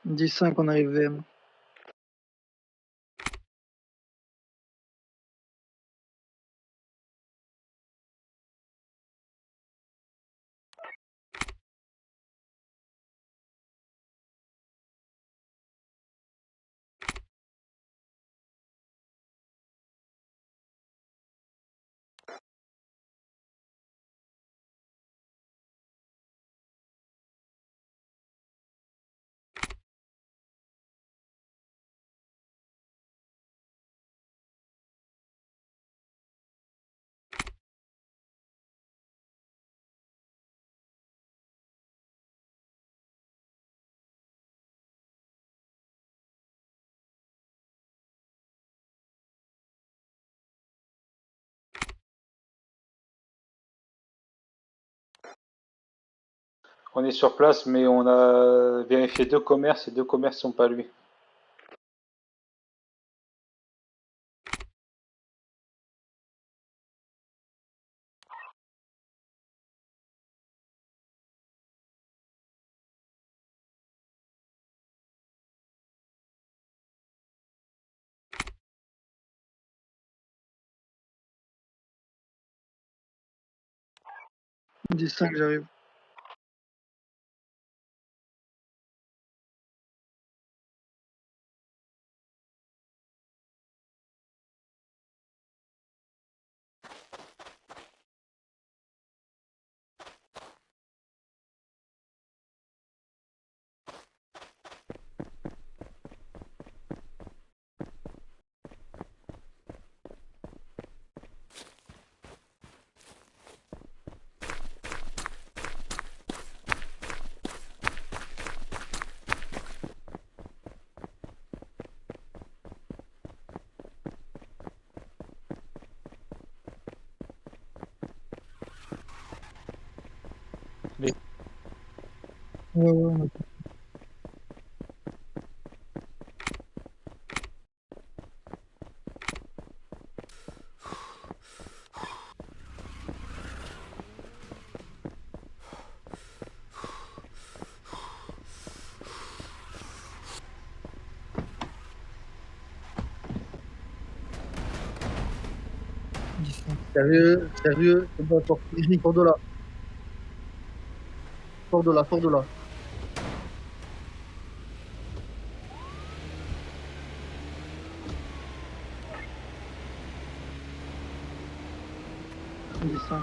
Dix-cinq, on arrive VM. On est sur place, mais on a vérifié 2 commerces et 2 commerces sont pas lui. Dix-cinq, j'arrive. Ouais, ouais, on a compris. Sérieux, sérieux, c'est bon, sors de là. Sors de là, sors de là. Descends.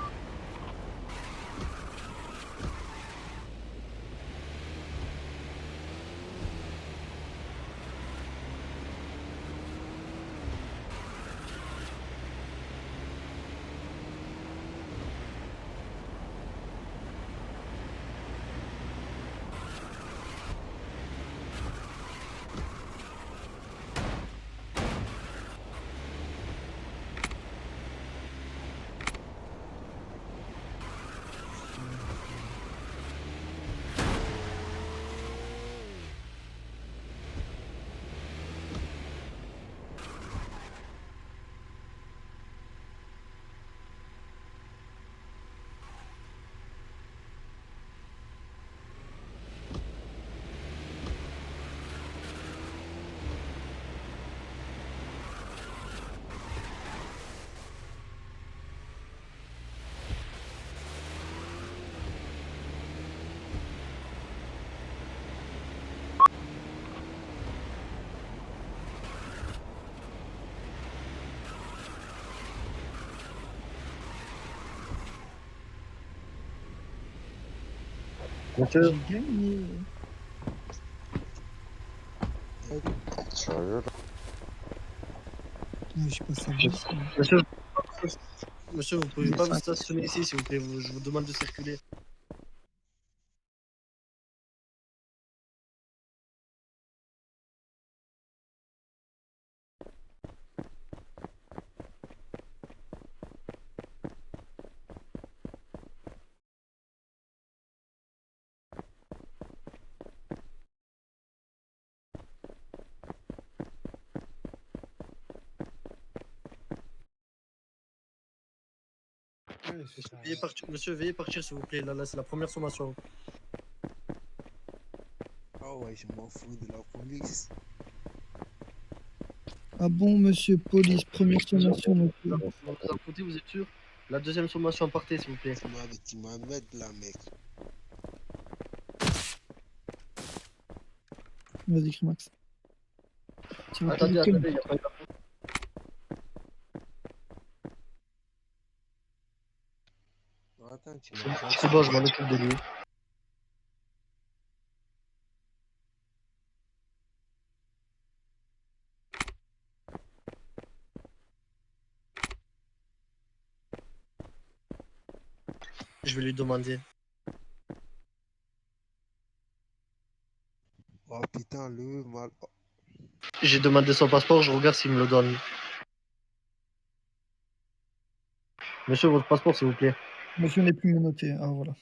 Monsieur, J'ai gagné. Sérieux, là? Ouais, je sais pas savoir. monsieur, monsieur, vous pouvez pas vous stationner ici, s'il vous plaît. Je vous demande de circuler. Monsieur, veuillez partir, s'il vous plaît. Là, c'est la première sommation. Ah ouais, je m'en fous de la police. Ah bon, monsieur, police, première sommation. Donc, Vous en foutez, vous êtes sûr? La deuxième sommation, partez, s'il vous plaît. Tu m'as mettre là, mec. Vas-y, Crimax. Tu vas Attendez, pas attendez, il y a pas Attends, tu C'est bon, je m'en occupe de lui. Je vais lui demander. Oh putain, le mal. J'ai demandé son passeport, je regarde s'il me le donne. Monsieur, votre passeport, s'il vous plaît. Monsieur n'est plus menotté. Ah, voilà.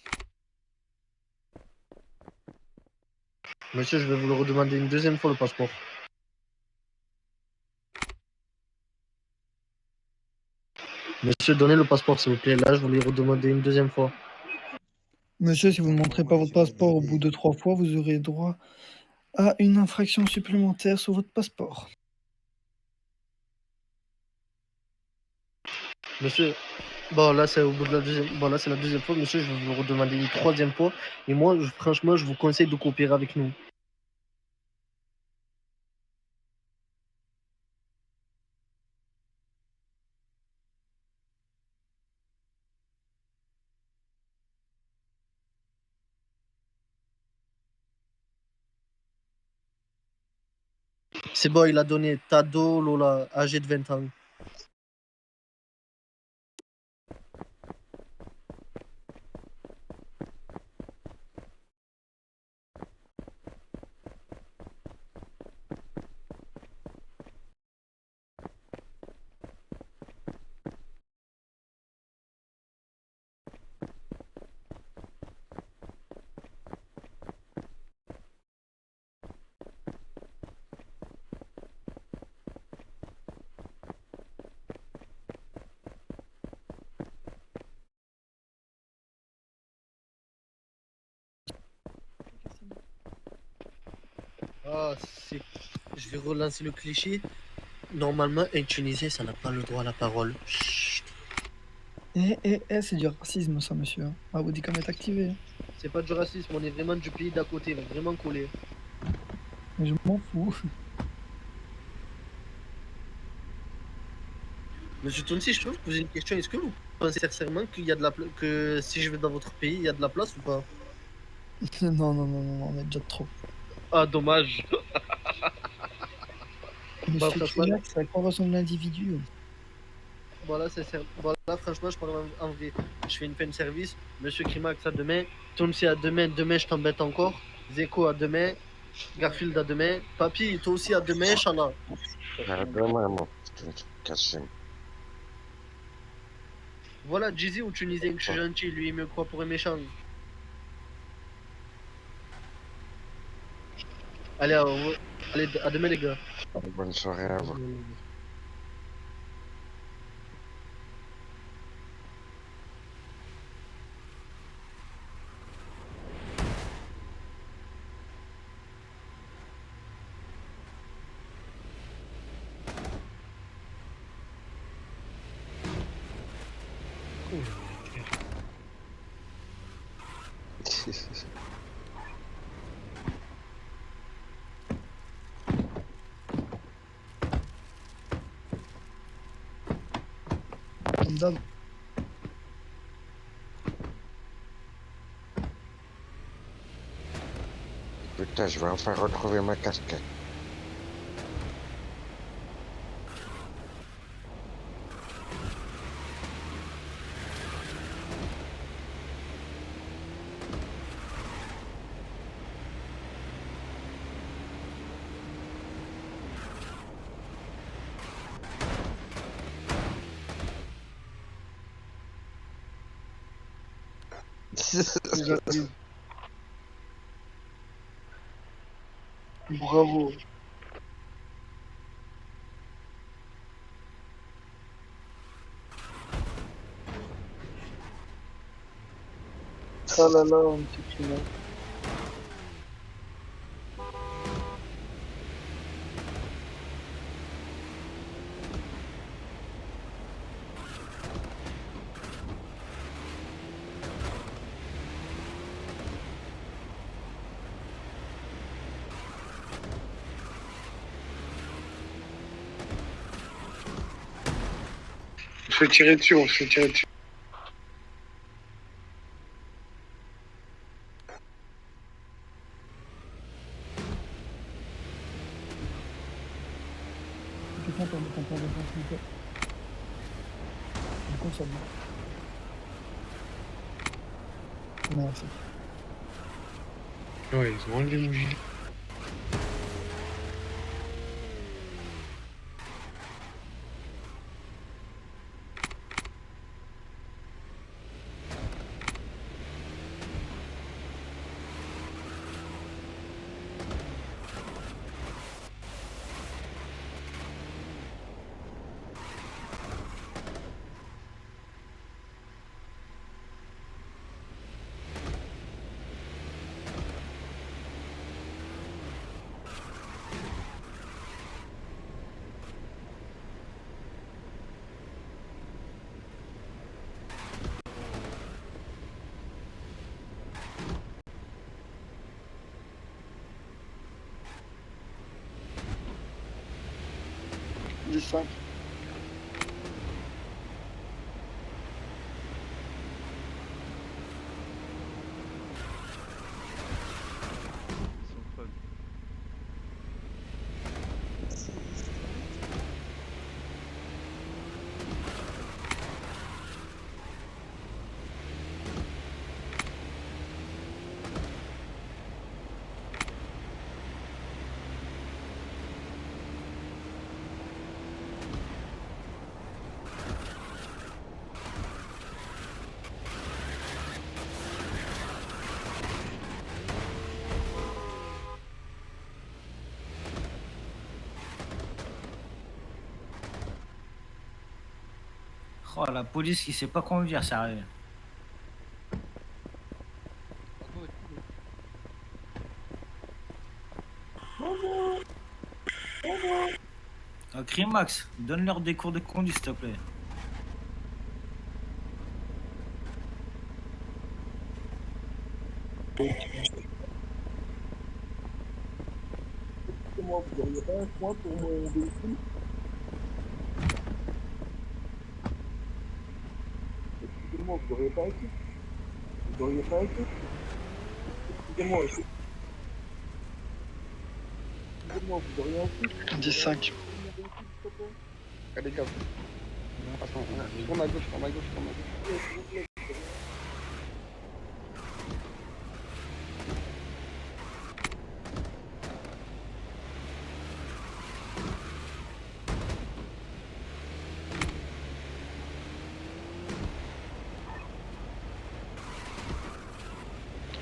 Monsieur, je vais vous le redemander une deuxième fois, le passeport. Monsieur, donnez le passeport, s'il vous plaît. Là, je vous l'ai redemandé une deuxième fois. Monsieur, si vous ne montrez pas votre passeport au bout de 3 fois, vous aurez droit à une infraction supplémentaire sur votre passeport. Monsieur, bon, là, c'est au bout de la deuxième... Bon, là, c'est la deuxième fois. Monsieur, je vais vous le redemander une troisième fois. Et moi, franchement, je vous conseille de coopérer avec nous. C'est bon, il a donné Tado Lola, âgé de 20 ans. Ah, je vais relancer le cliché. Normalement, un Tunisien, ça n'a pas le droit à la parole. Chut. C'est du racisme, ça, monsieur. Ah, vous dites qu'on est activé. Hein. C'est pas du racisme, on est vraiment du pays d'à côté, vraiment collé. Mais je m'en fous. Monsieur Tounsi, je peux vous poser une question. Est-ce que vous pensez sincèrement qu'il y a de la que si je vais dans votre pays, il y a de la place ou pas? Non, on est déjà trop. Ah, dommage. Monsieur Trimax, c'est à quoi ressemble l'individu? Voilà, voilà, franchement, je parle en vrai. Je fais une peine de service. Monsieur Krimax à demain. Tounsi à demain. Demain, je t'embête encore. Zeko à demain. Garfield à demain. Papy, toi aussi à demain, Inch'Allah. À demain, mon petit Kassim. Voilà, Jizzy ou Tunisien, que je suis gentil. Lui, il me croit pour un méchant. Allez, allez, à demain, les gars. Bonne soirée à vous. Comme d'hab. Putain, je vais enfin retrouver ma casquette. Bravo. Ah là là, un petit Krimax. On se fait tirer dessus, on se fait tirer dessus. Merci. Ouais, ils ont enlevé mon gilet. Ça. Oh, la police qui sait pas conduire, sérieux. Non, Crimax, donne-leur des cours de conduite, s'il te plaît. Excusez-moi, vous n'auriez pas un point pour mon véhicule? Excusez-moi, vous n'auriez pas été? Vous n'auriez pas été? Excusez-moi, excusez-moi, vous auriez un coup? 10-5. Allez, gars. Attends, tourne à gauche, tourne à gauche, tourne à gauche.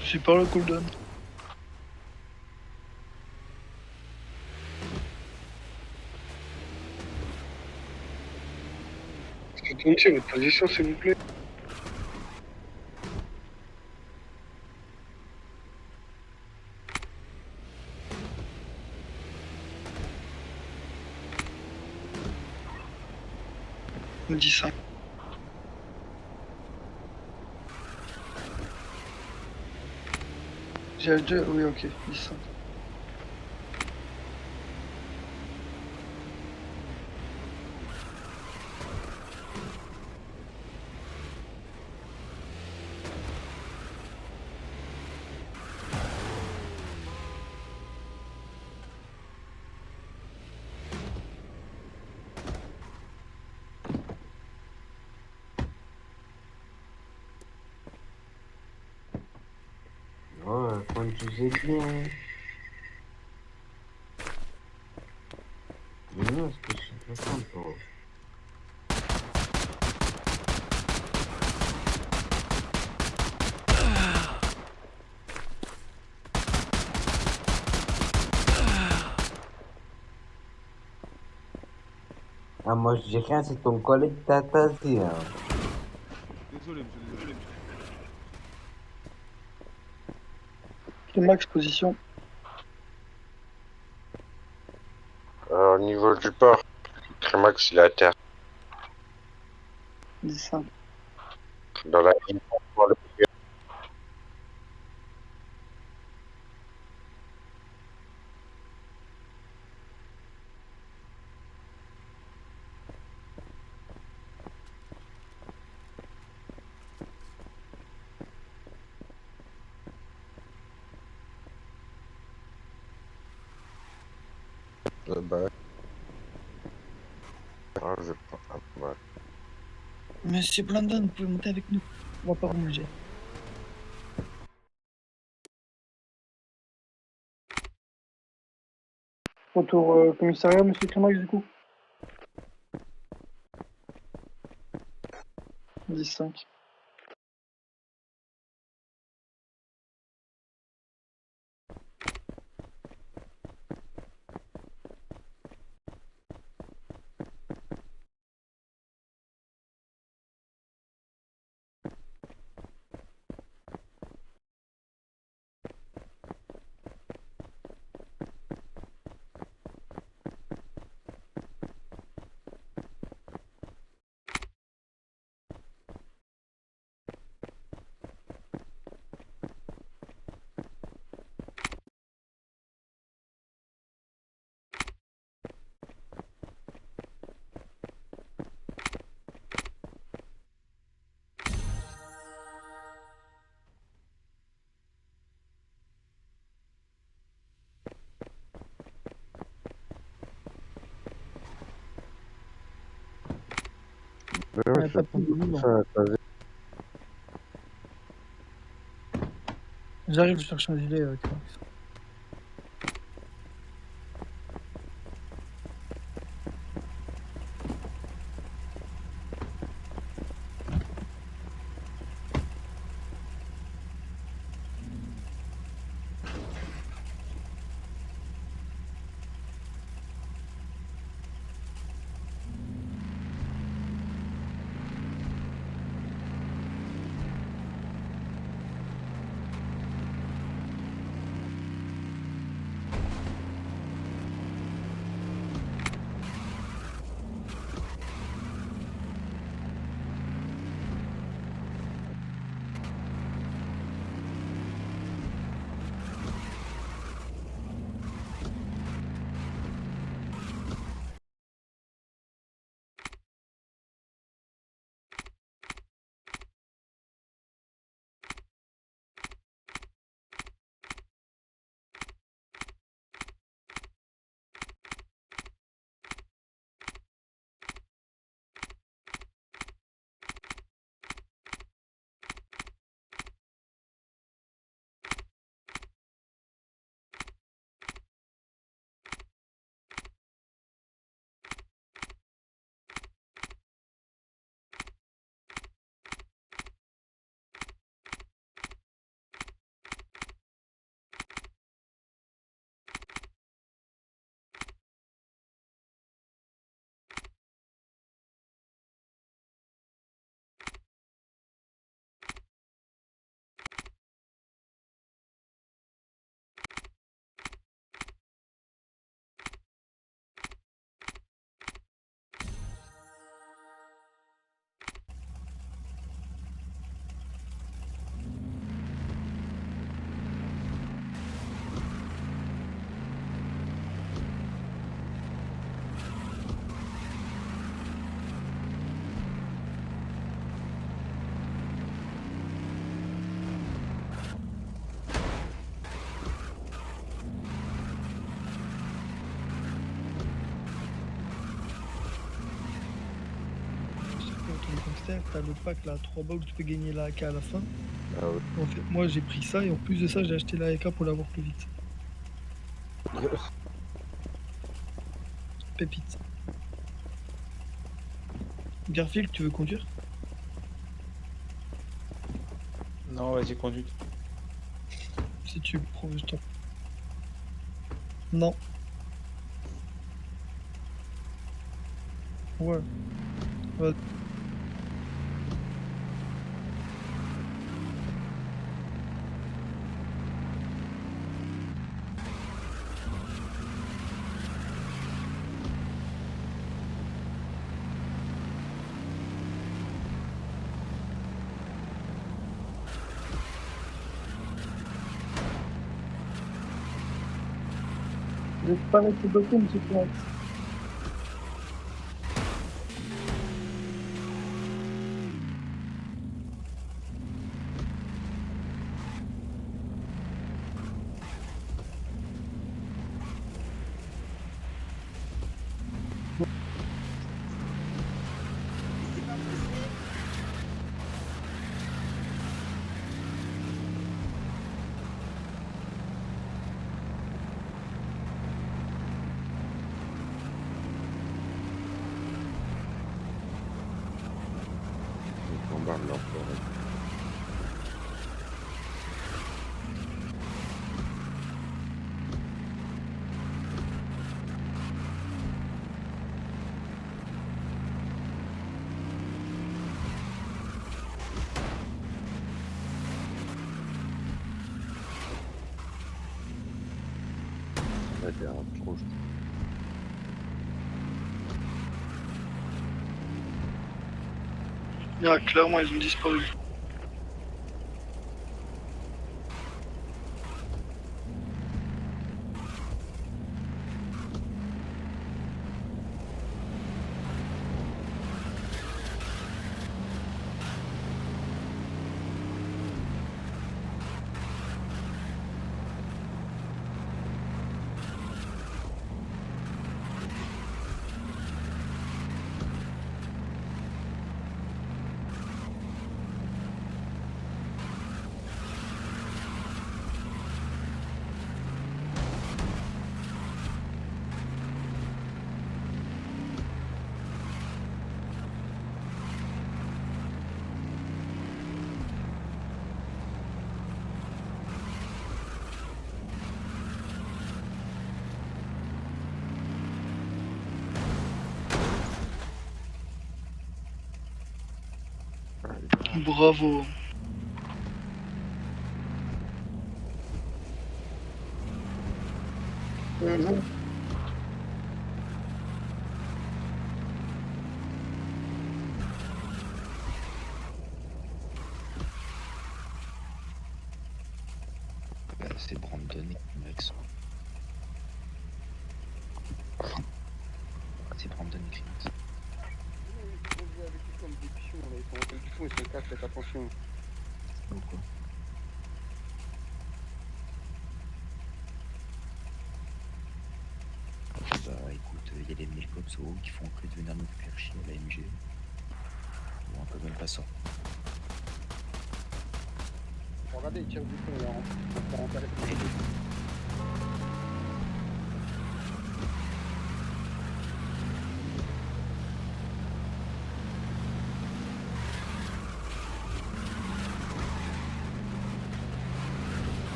Je suis par le cooldown. Continuez votre position, s'il vous plaît. On dit ça. J'ai le 2, oui, ok, 10-5. Ouais, conduisez bien. Mais non, est-ce que je suis pas content? Ah, moi je dis rien, c'est ton collègue Tatazi. Hein. Désolé, monsieur, désolé. Max, position. Au niveau du port, Crémax il est à terre. 10-5. Dans la ligne pour le milieu. Bah. Ah, je prends. Ah, ouais. Monsieur Blandon, vous pouvez monter avec nous. On va pas bouger. Retour commissariat, monsieur Crémax, du coup. 10-5. Ouais, je J'arrive, je cherche un gilet. Crémax. Dexter, t'as le pack là, 3 balles où tu peux gagner la AK à la fin. Ah ouais. En fait, moi j'ai pris ça et en plus de ça, j'ai acheté la AK pour l'avoir plus vite. Pépite. Garfield, tu veux conduire? Non, vas-y, conduis. Si tu prends le temps. Non. Ouais. Ouais. Je vais pas rester bloqué, monsieur Pierre. Ils bombardent leur forêt. Ça dérape trop, je trouve. Ah, clairement, ils ont disparu. Bravo. C'est Brandon Max. C'est Brandon Green. Ils sont quatre, faites attention. Pourquoi? Bah écoute, il y a des mille cops au haut qui font que de venir nous faire chier à l'AMG. Bon, on peut même pas ça. Regardez, ils tirent du fond là. On va en faire.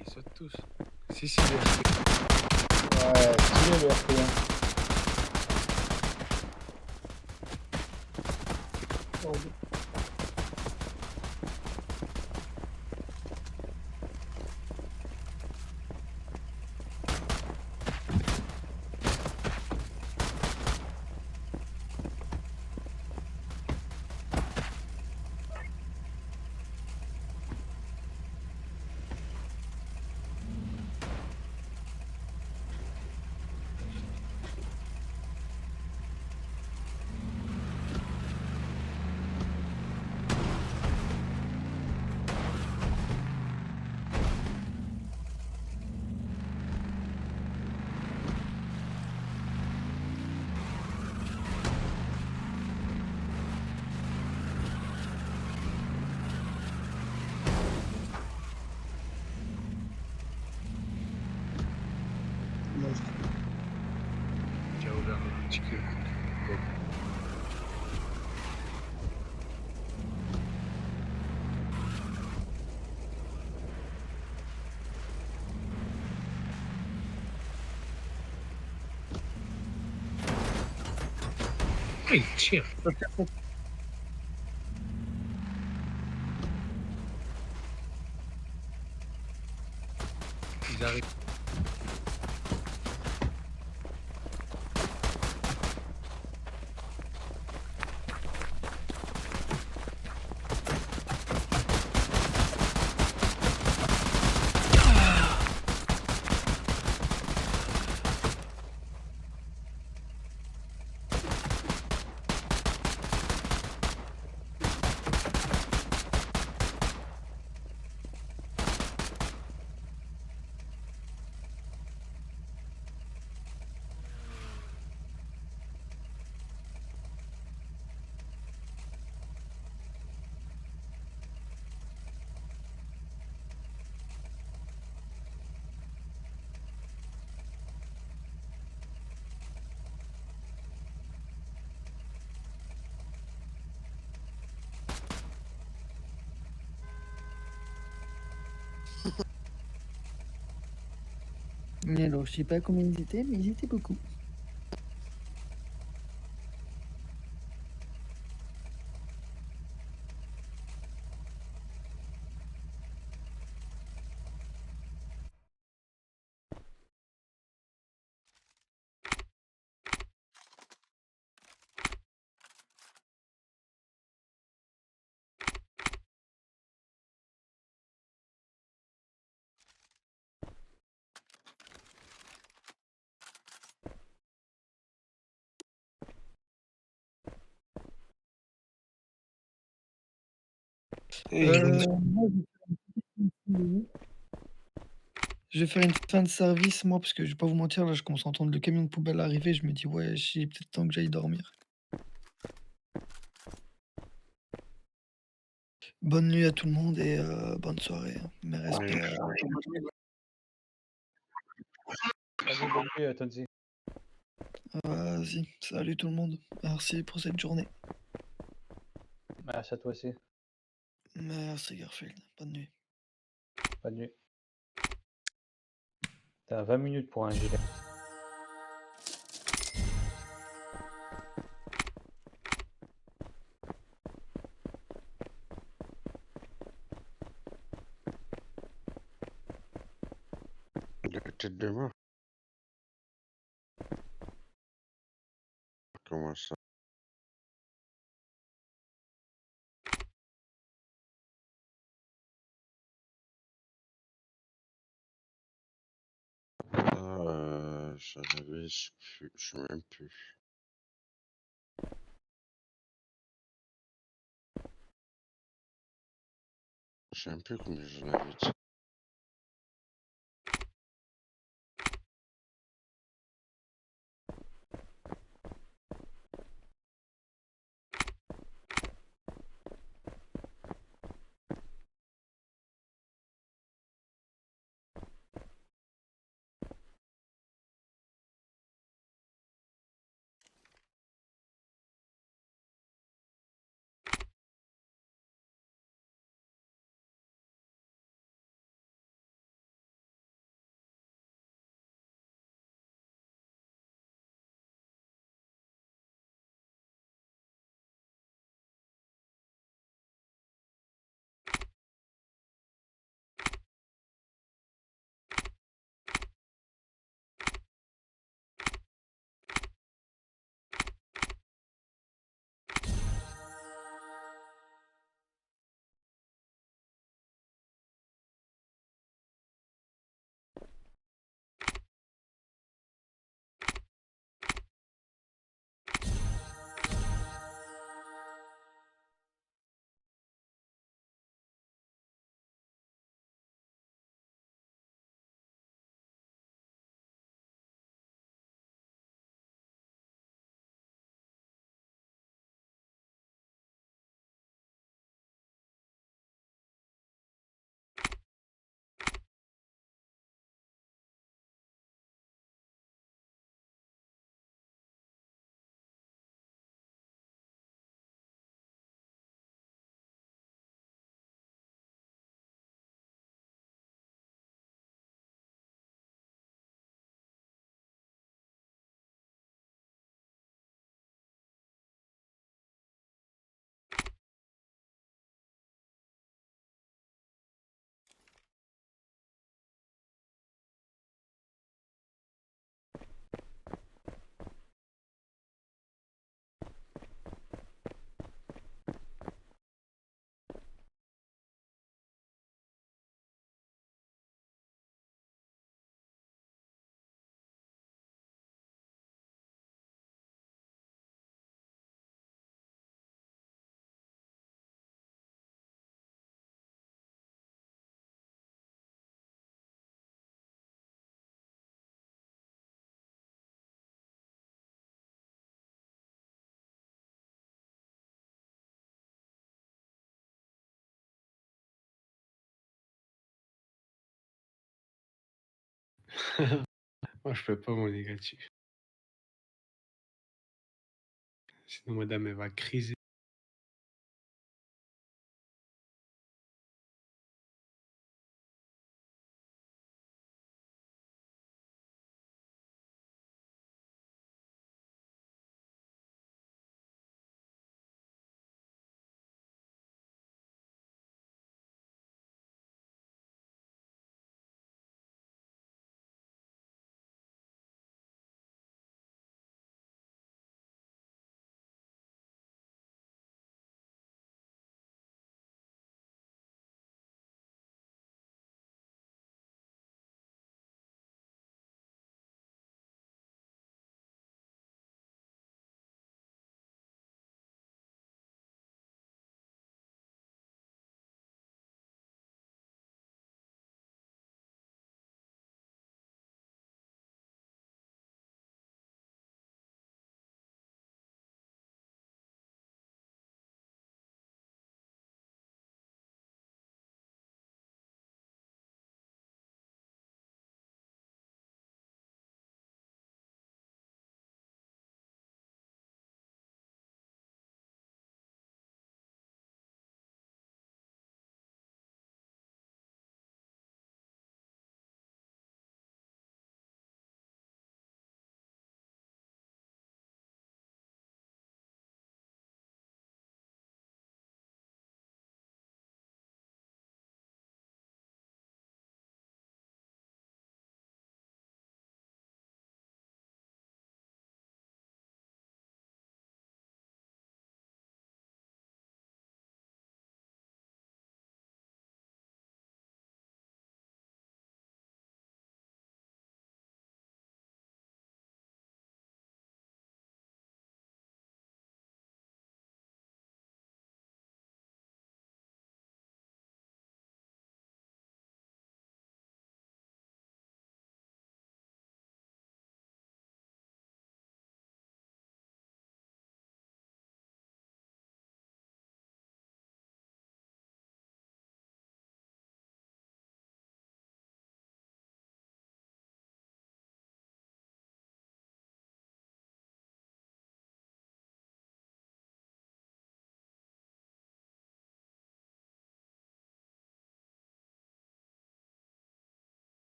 Ils sautent tous. Si, Ouais, stylé le RP1. J'ai ouvert le ticket. Il tire. Ils arrivent. Mais alors, je sais pas combien ils étaient, mais ils étaient beaucoup. Moi, je vais faire une fin de service, moi, parce que je vais pas vous mentir, là, je commence à entendre le camion de poubelle arriver. Je me dis, ouais, j'ai peut-être temps que j'aille dormir. Bonne nuit à tout le monde et bonne soirée. Mes respects. Vas-y, bonne nuit, Tonzi. Vas-y, salut tout le monde. Merci pour cette journée. Merci à toi aussi. Merci Garfield. Bonne nuit. Bonne nuit. T'as 20 minutes pour un gilet. De la tête de mort. Comment ça? Ça n'avait, je sais même plus. Je sais même plus combien j'en avais dit. Moi, je fais pas mon négatif. Sinon, madame, elle va criser.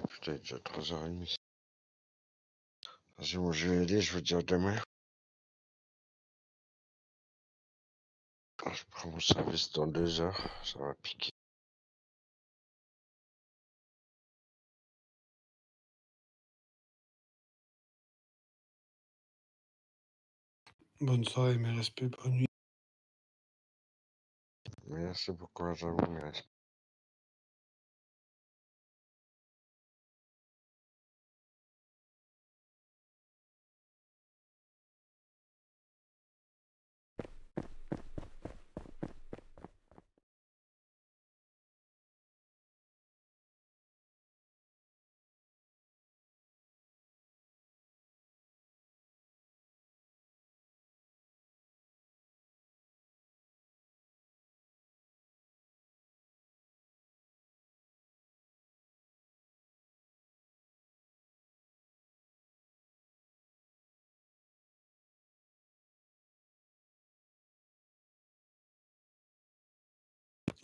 Putain, il est déjà 3h30. Vas-y, moi je vais aller, je veux dire demain. Je prends mon service dans 2 heures, ça va piquer. Bonne soirée, mes respects, bonne nuit. Merci beaucoup, à vous, mes respects.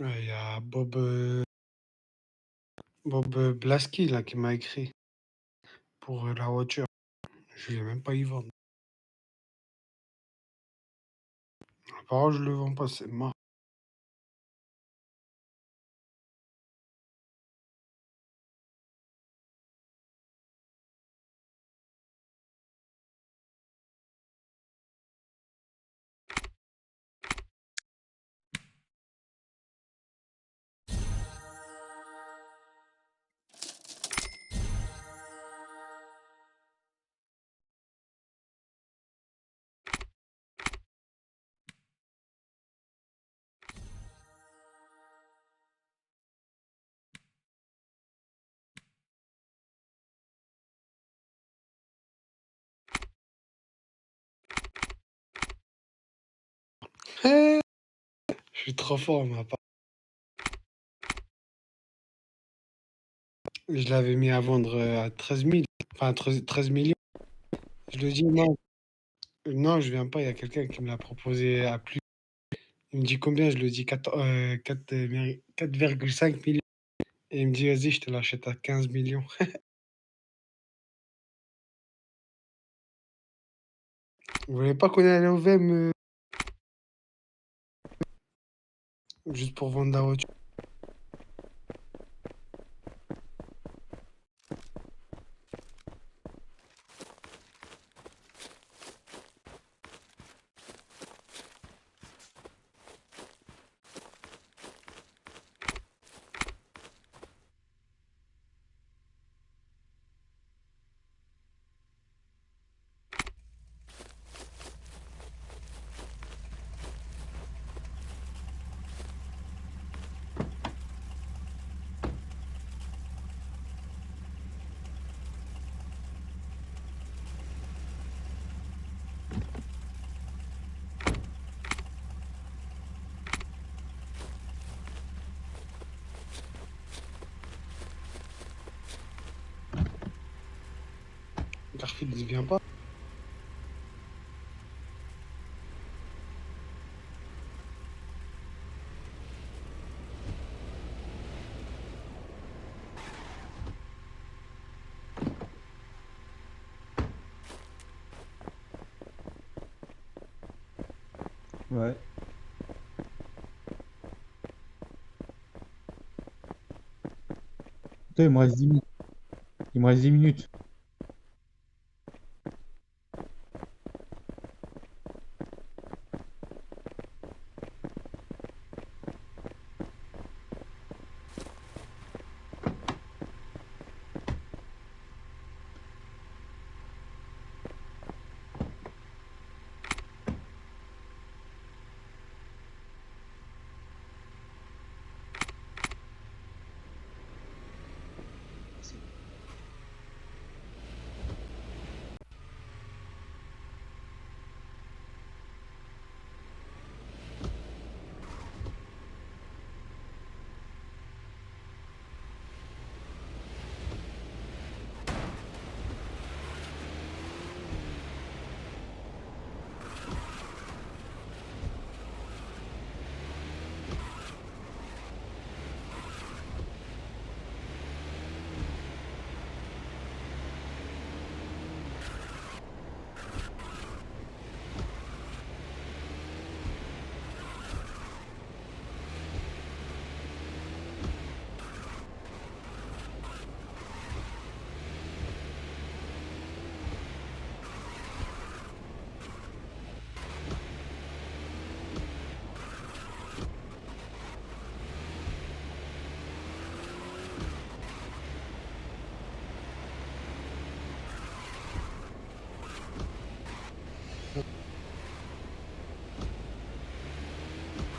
Il y a Bob, Blaski là qui m'a écrit pour la voiture. Je vais même pas y vendre. Apparemment, je le vends pas, c'est mort. Je suis trop fort, ma part. Je l'avais mis à vendre à 13 000, enfin 13 millions. Je lui dis non, non, je viens pas, il y a quelqu'un qui me l'a proposé à plus. Il me dit combien? Je lui dis 4,5 millions. Et il me dit, vas-y, je te l'achète à 15 millions. Vous voulez pas qu'on aille au VM juste pour vendre la voiture? Garfield, il vient pas. Ouais. Putain, il me reste 10 minutes. Il me reste 10 minutes.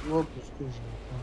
Ouais, parce que j'ai pas...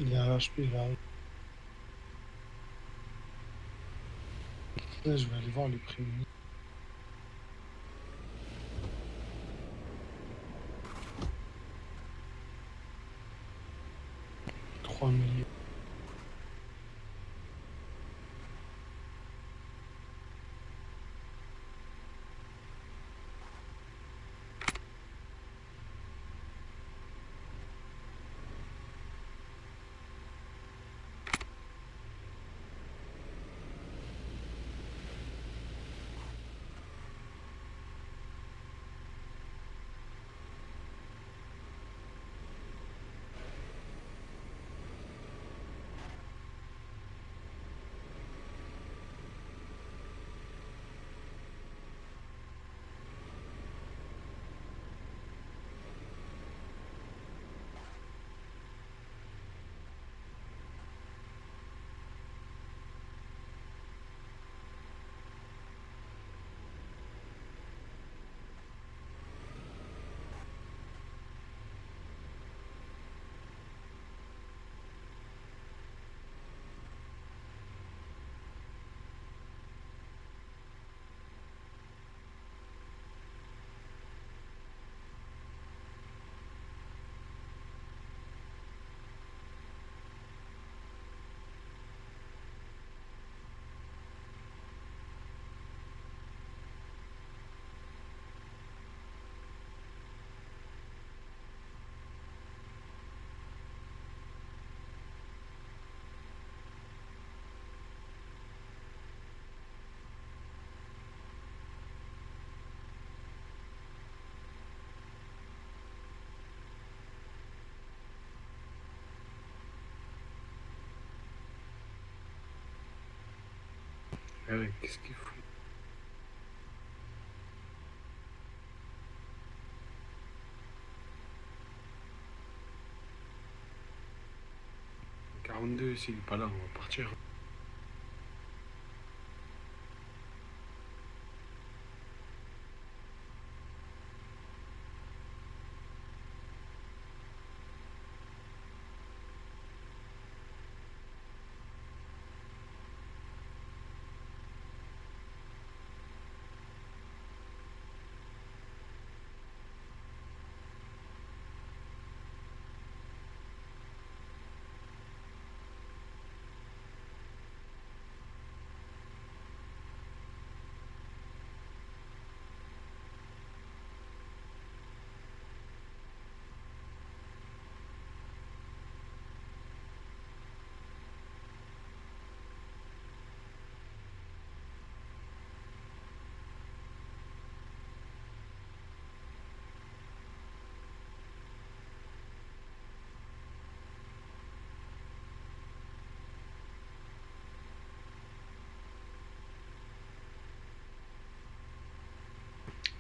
Il a HP, il arrive. Là, je vais aller voir les prix. 3 millions. Ah ouais, qu'est-ce qu'il fout? « 42, s'il n'est pas là, on va partir. »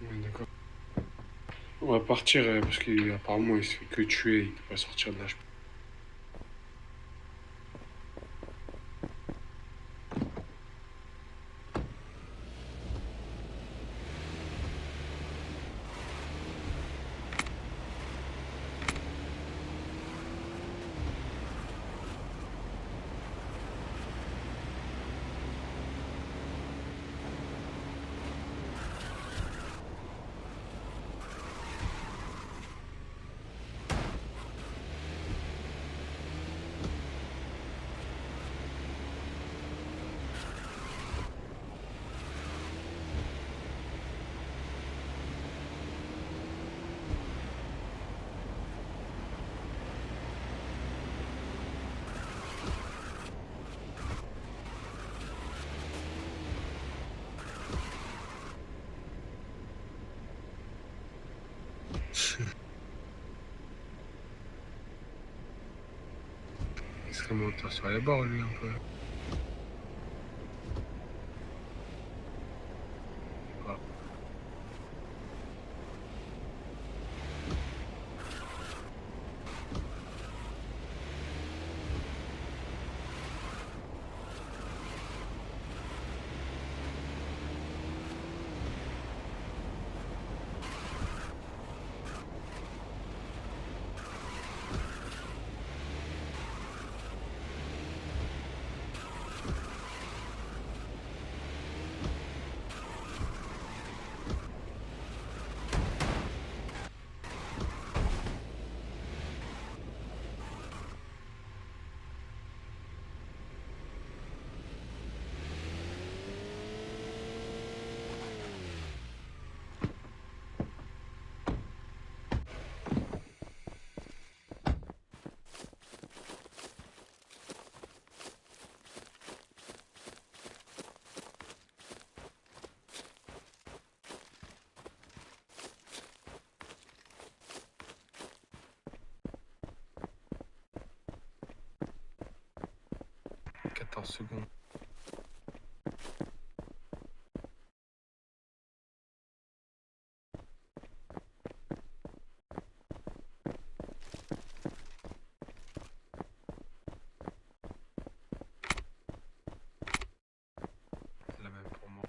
Ouais, d'accord. On va partir parce qu'apparemment il se fait que tuer, il peut pas sortir de l'âge. Il serait monté sur les bords lui un peu. Voilà. 14 secondes. La même pour moi.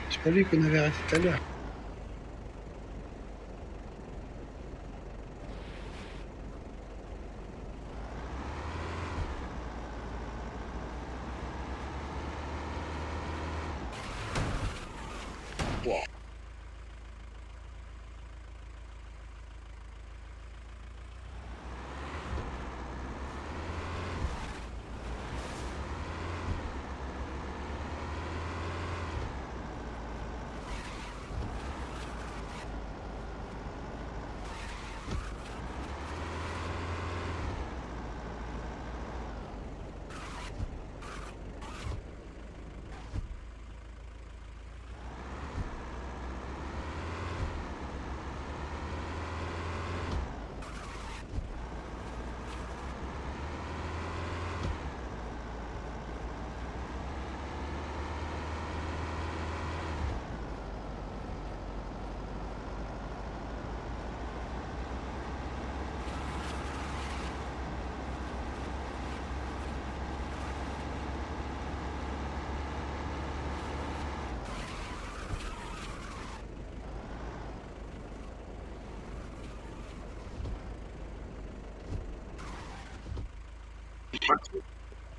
J'ai pas vu qu'on avait arrêté tout à l'heure.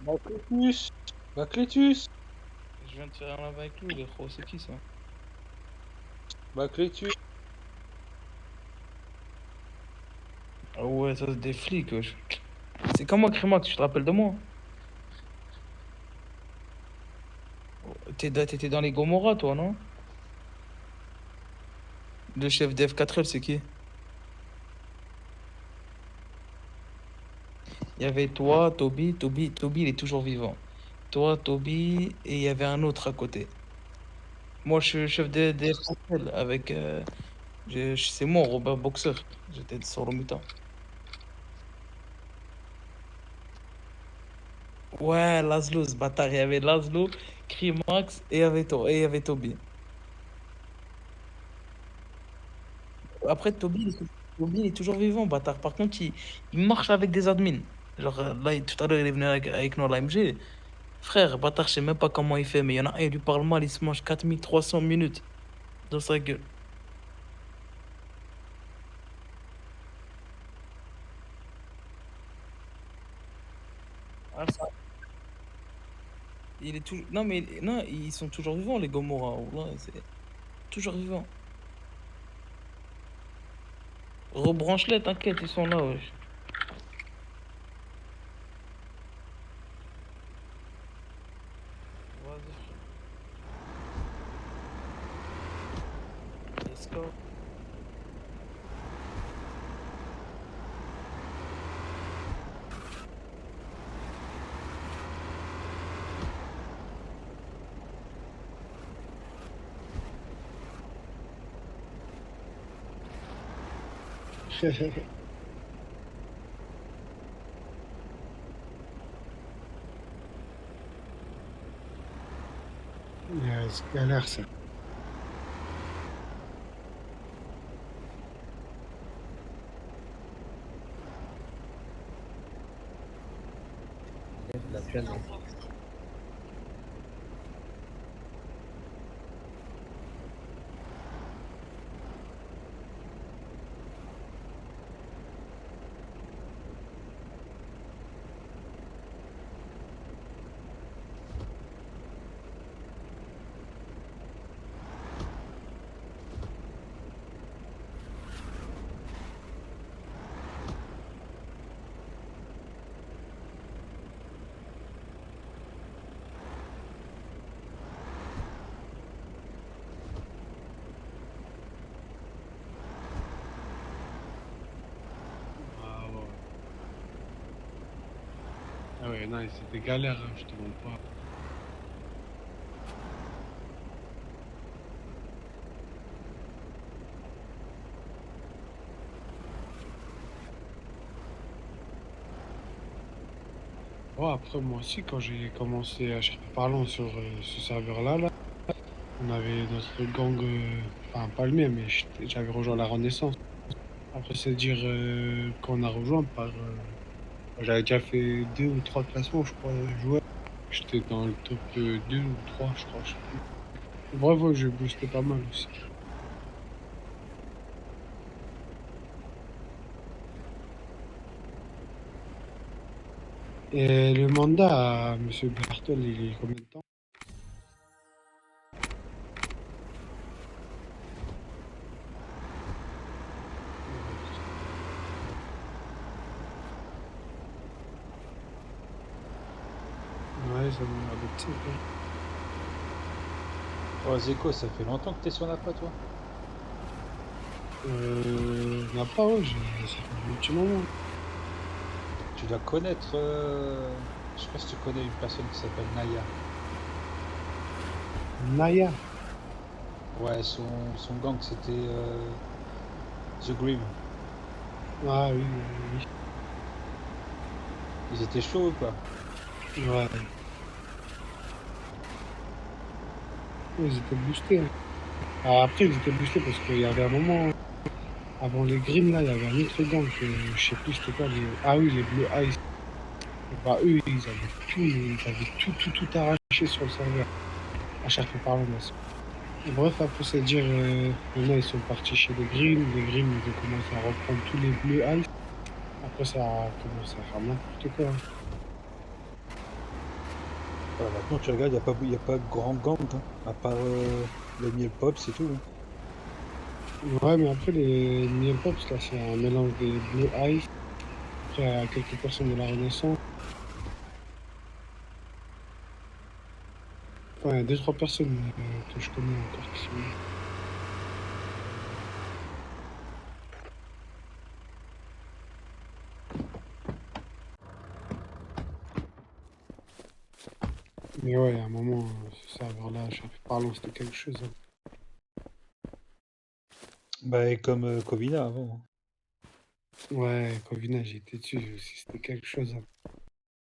Baclétus Baclétus Je viens de faire un live avec lui, les gros, c'est qui ça? Baclétus Ah ouais, ça c'est des flics, wesh. C'est comment Crémax, tu te rappelles de moi? T'étais dans les Gomorrah, toi, non? Le chef d'F4L, c'est qui? Il y avait toi, Toby, il est toujours vivant. Toi, Toby, et il y avait un autre à côté. Moi, je suis chef de F4L avec. C'est moi, Robert Boxer. J'étais sur le mutant. Ouais, Laszlo, ce bâtard. Il y avait Laszlo, Krimax et il y avait toi, et il y avait Toby. Après, Toby, il est toujours vivant, bâtard. Par contre, il marche avec des admins. Genre, là, tout à l'heure, il est venu avec nous à l'AMG. Frère, bâtard, je sais même pas comment il fait, mais il y en a un, il lui parle mal, il se mange 4300 minutes dans sa gueule. Ah, ça. Il est toujours. Non, mais non, ils sont toujours vivants, les Gomorrah. Wallah, c'est toujours vivants. Rebranche-les, t'inquiète, ils sont là, wesh. Vas-y, frère. Let's go. C'est galère ça. La piano. Ah ouais. Ah ouais, non, c'était galère, hein, je te mens pas. Ouais, après, moi aussi, quand j'ai commencé à chercher parlant sur ce serveur-là, là, on avait notre gang, enfin pas le mien, mais j'avais rejoint la Renaissance. Après, c'est dire qu'on a rejoint par. J'avais déjà fait 2 ou 3 classements, je crois, joueurs. J'étais dans le top 2 ou 3, je crois, je sais plus. Bref, ouais, je boostais pas mal aussi. Et le mandat à M. Bertol, il est combien de temps? Ouais, ça m'a l'air d'être simple, hein. Oh, Zeko, ça fait longtemps que t'es sur Napa, toi? N'a pas, ouais, ça fait un petit moment. Tu dois connaître. Je sais pas si tu connais une personne qui s'appelle Naya. Naya? Ouais, son gang c'était The Grim. Ah oui, oui. Ils étaient chauds ou pas? Ouais. Ils étaient boostés, hein. Alors après, ils étaient boostés parce qu'il y avait un moment, avant les Grimm, là, il y avait un autre gang, je sais plus c'était quoi, ah oui, les Blue Eyes. Bah eux, ils avaient tout arraché sur le serveur. À chaque fois parlant, bref, après, c'est dire, maintenant, ils sont partis chez les Grimm, ils ont commencé à reprendre tous les Blue Eyes. Après, ça a commencé à faire n'importe quoi, hein. Voilà, maintenant tu regardes, il n'y a pas de grand gang, hein, à part les Miel Pop, c'est tout, hein. Ouais, mais après, les Miel Pops, là, c'est un mélange des Blue Eyes. Après, il y a quelques personnes de la Renaissance. Enfin, il y a 2-3 personnes que je connais encore qui sont là. Mais ouais, à un moment, ce serveur-là, je sais pas, parlant, c'était quelque chose, hein. Bah, et comme Covina avant. Ouais, Covina, j'ai été dessus aussi, c'était quelque chose, hein.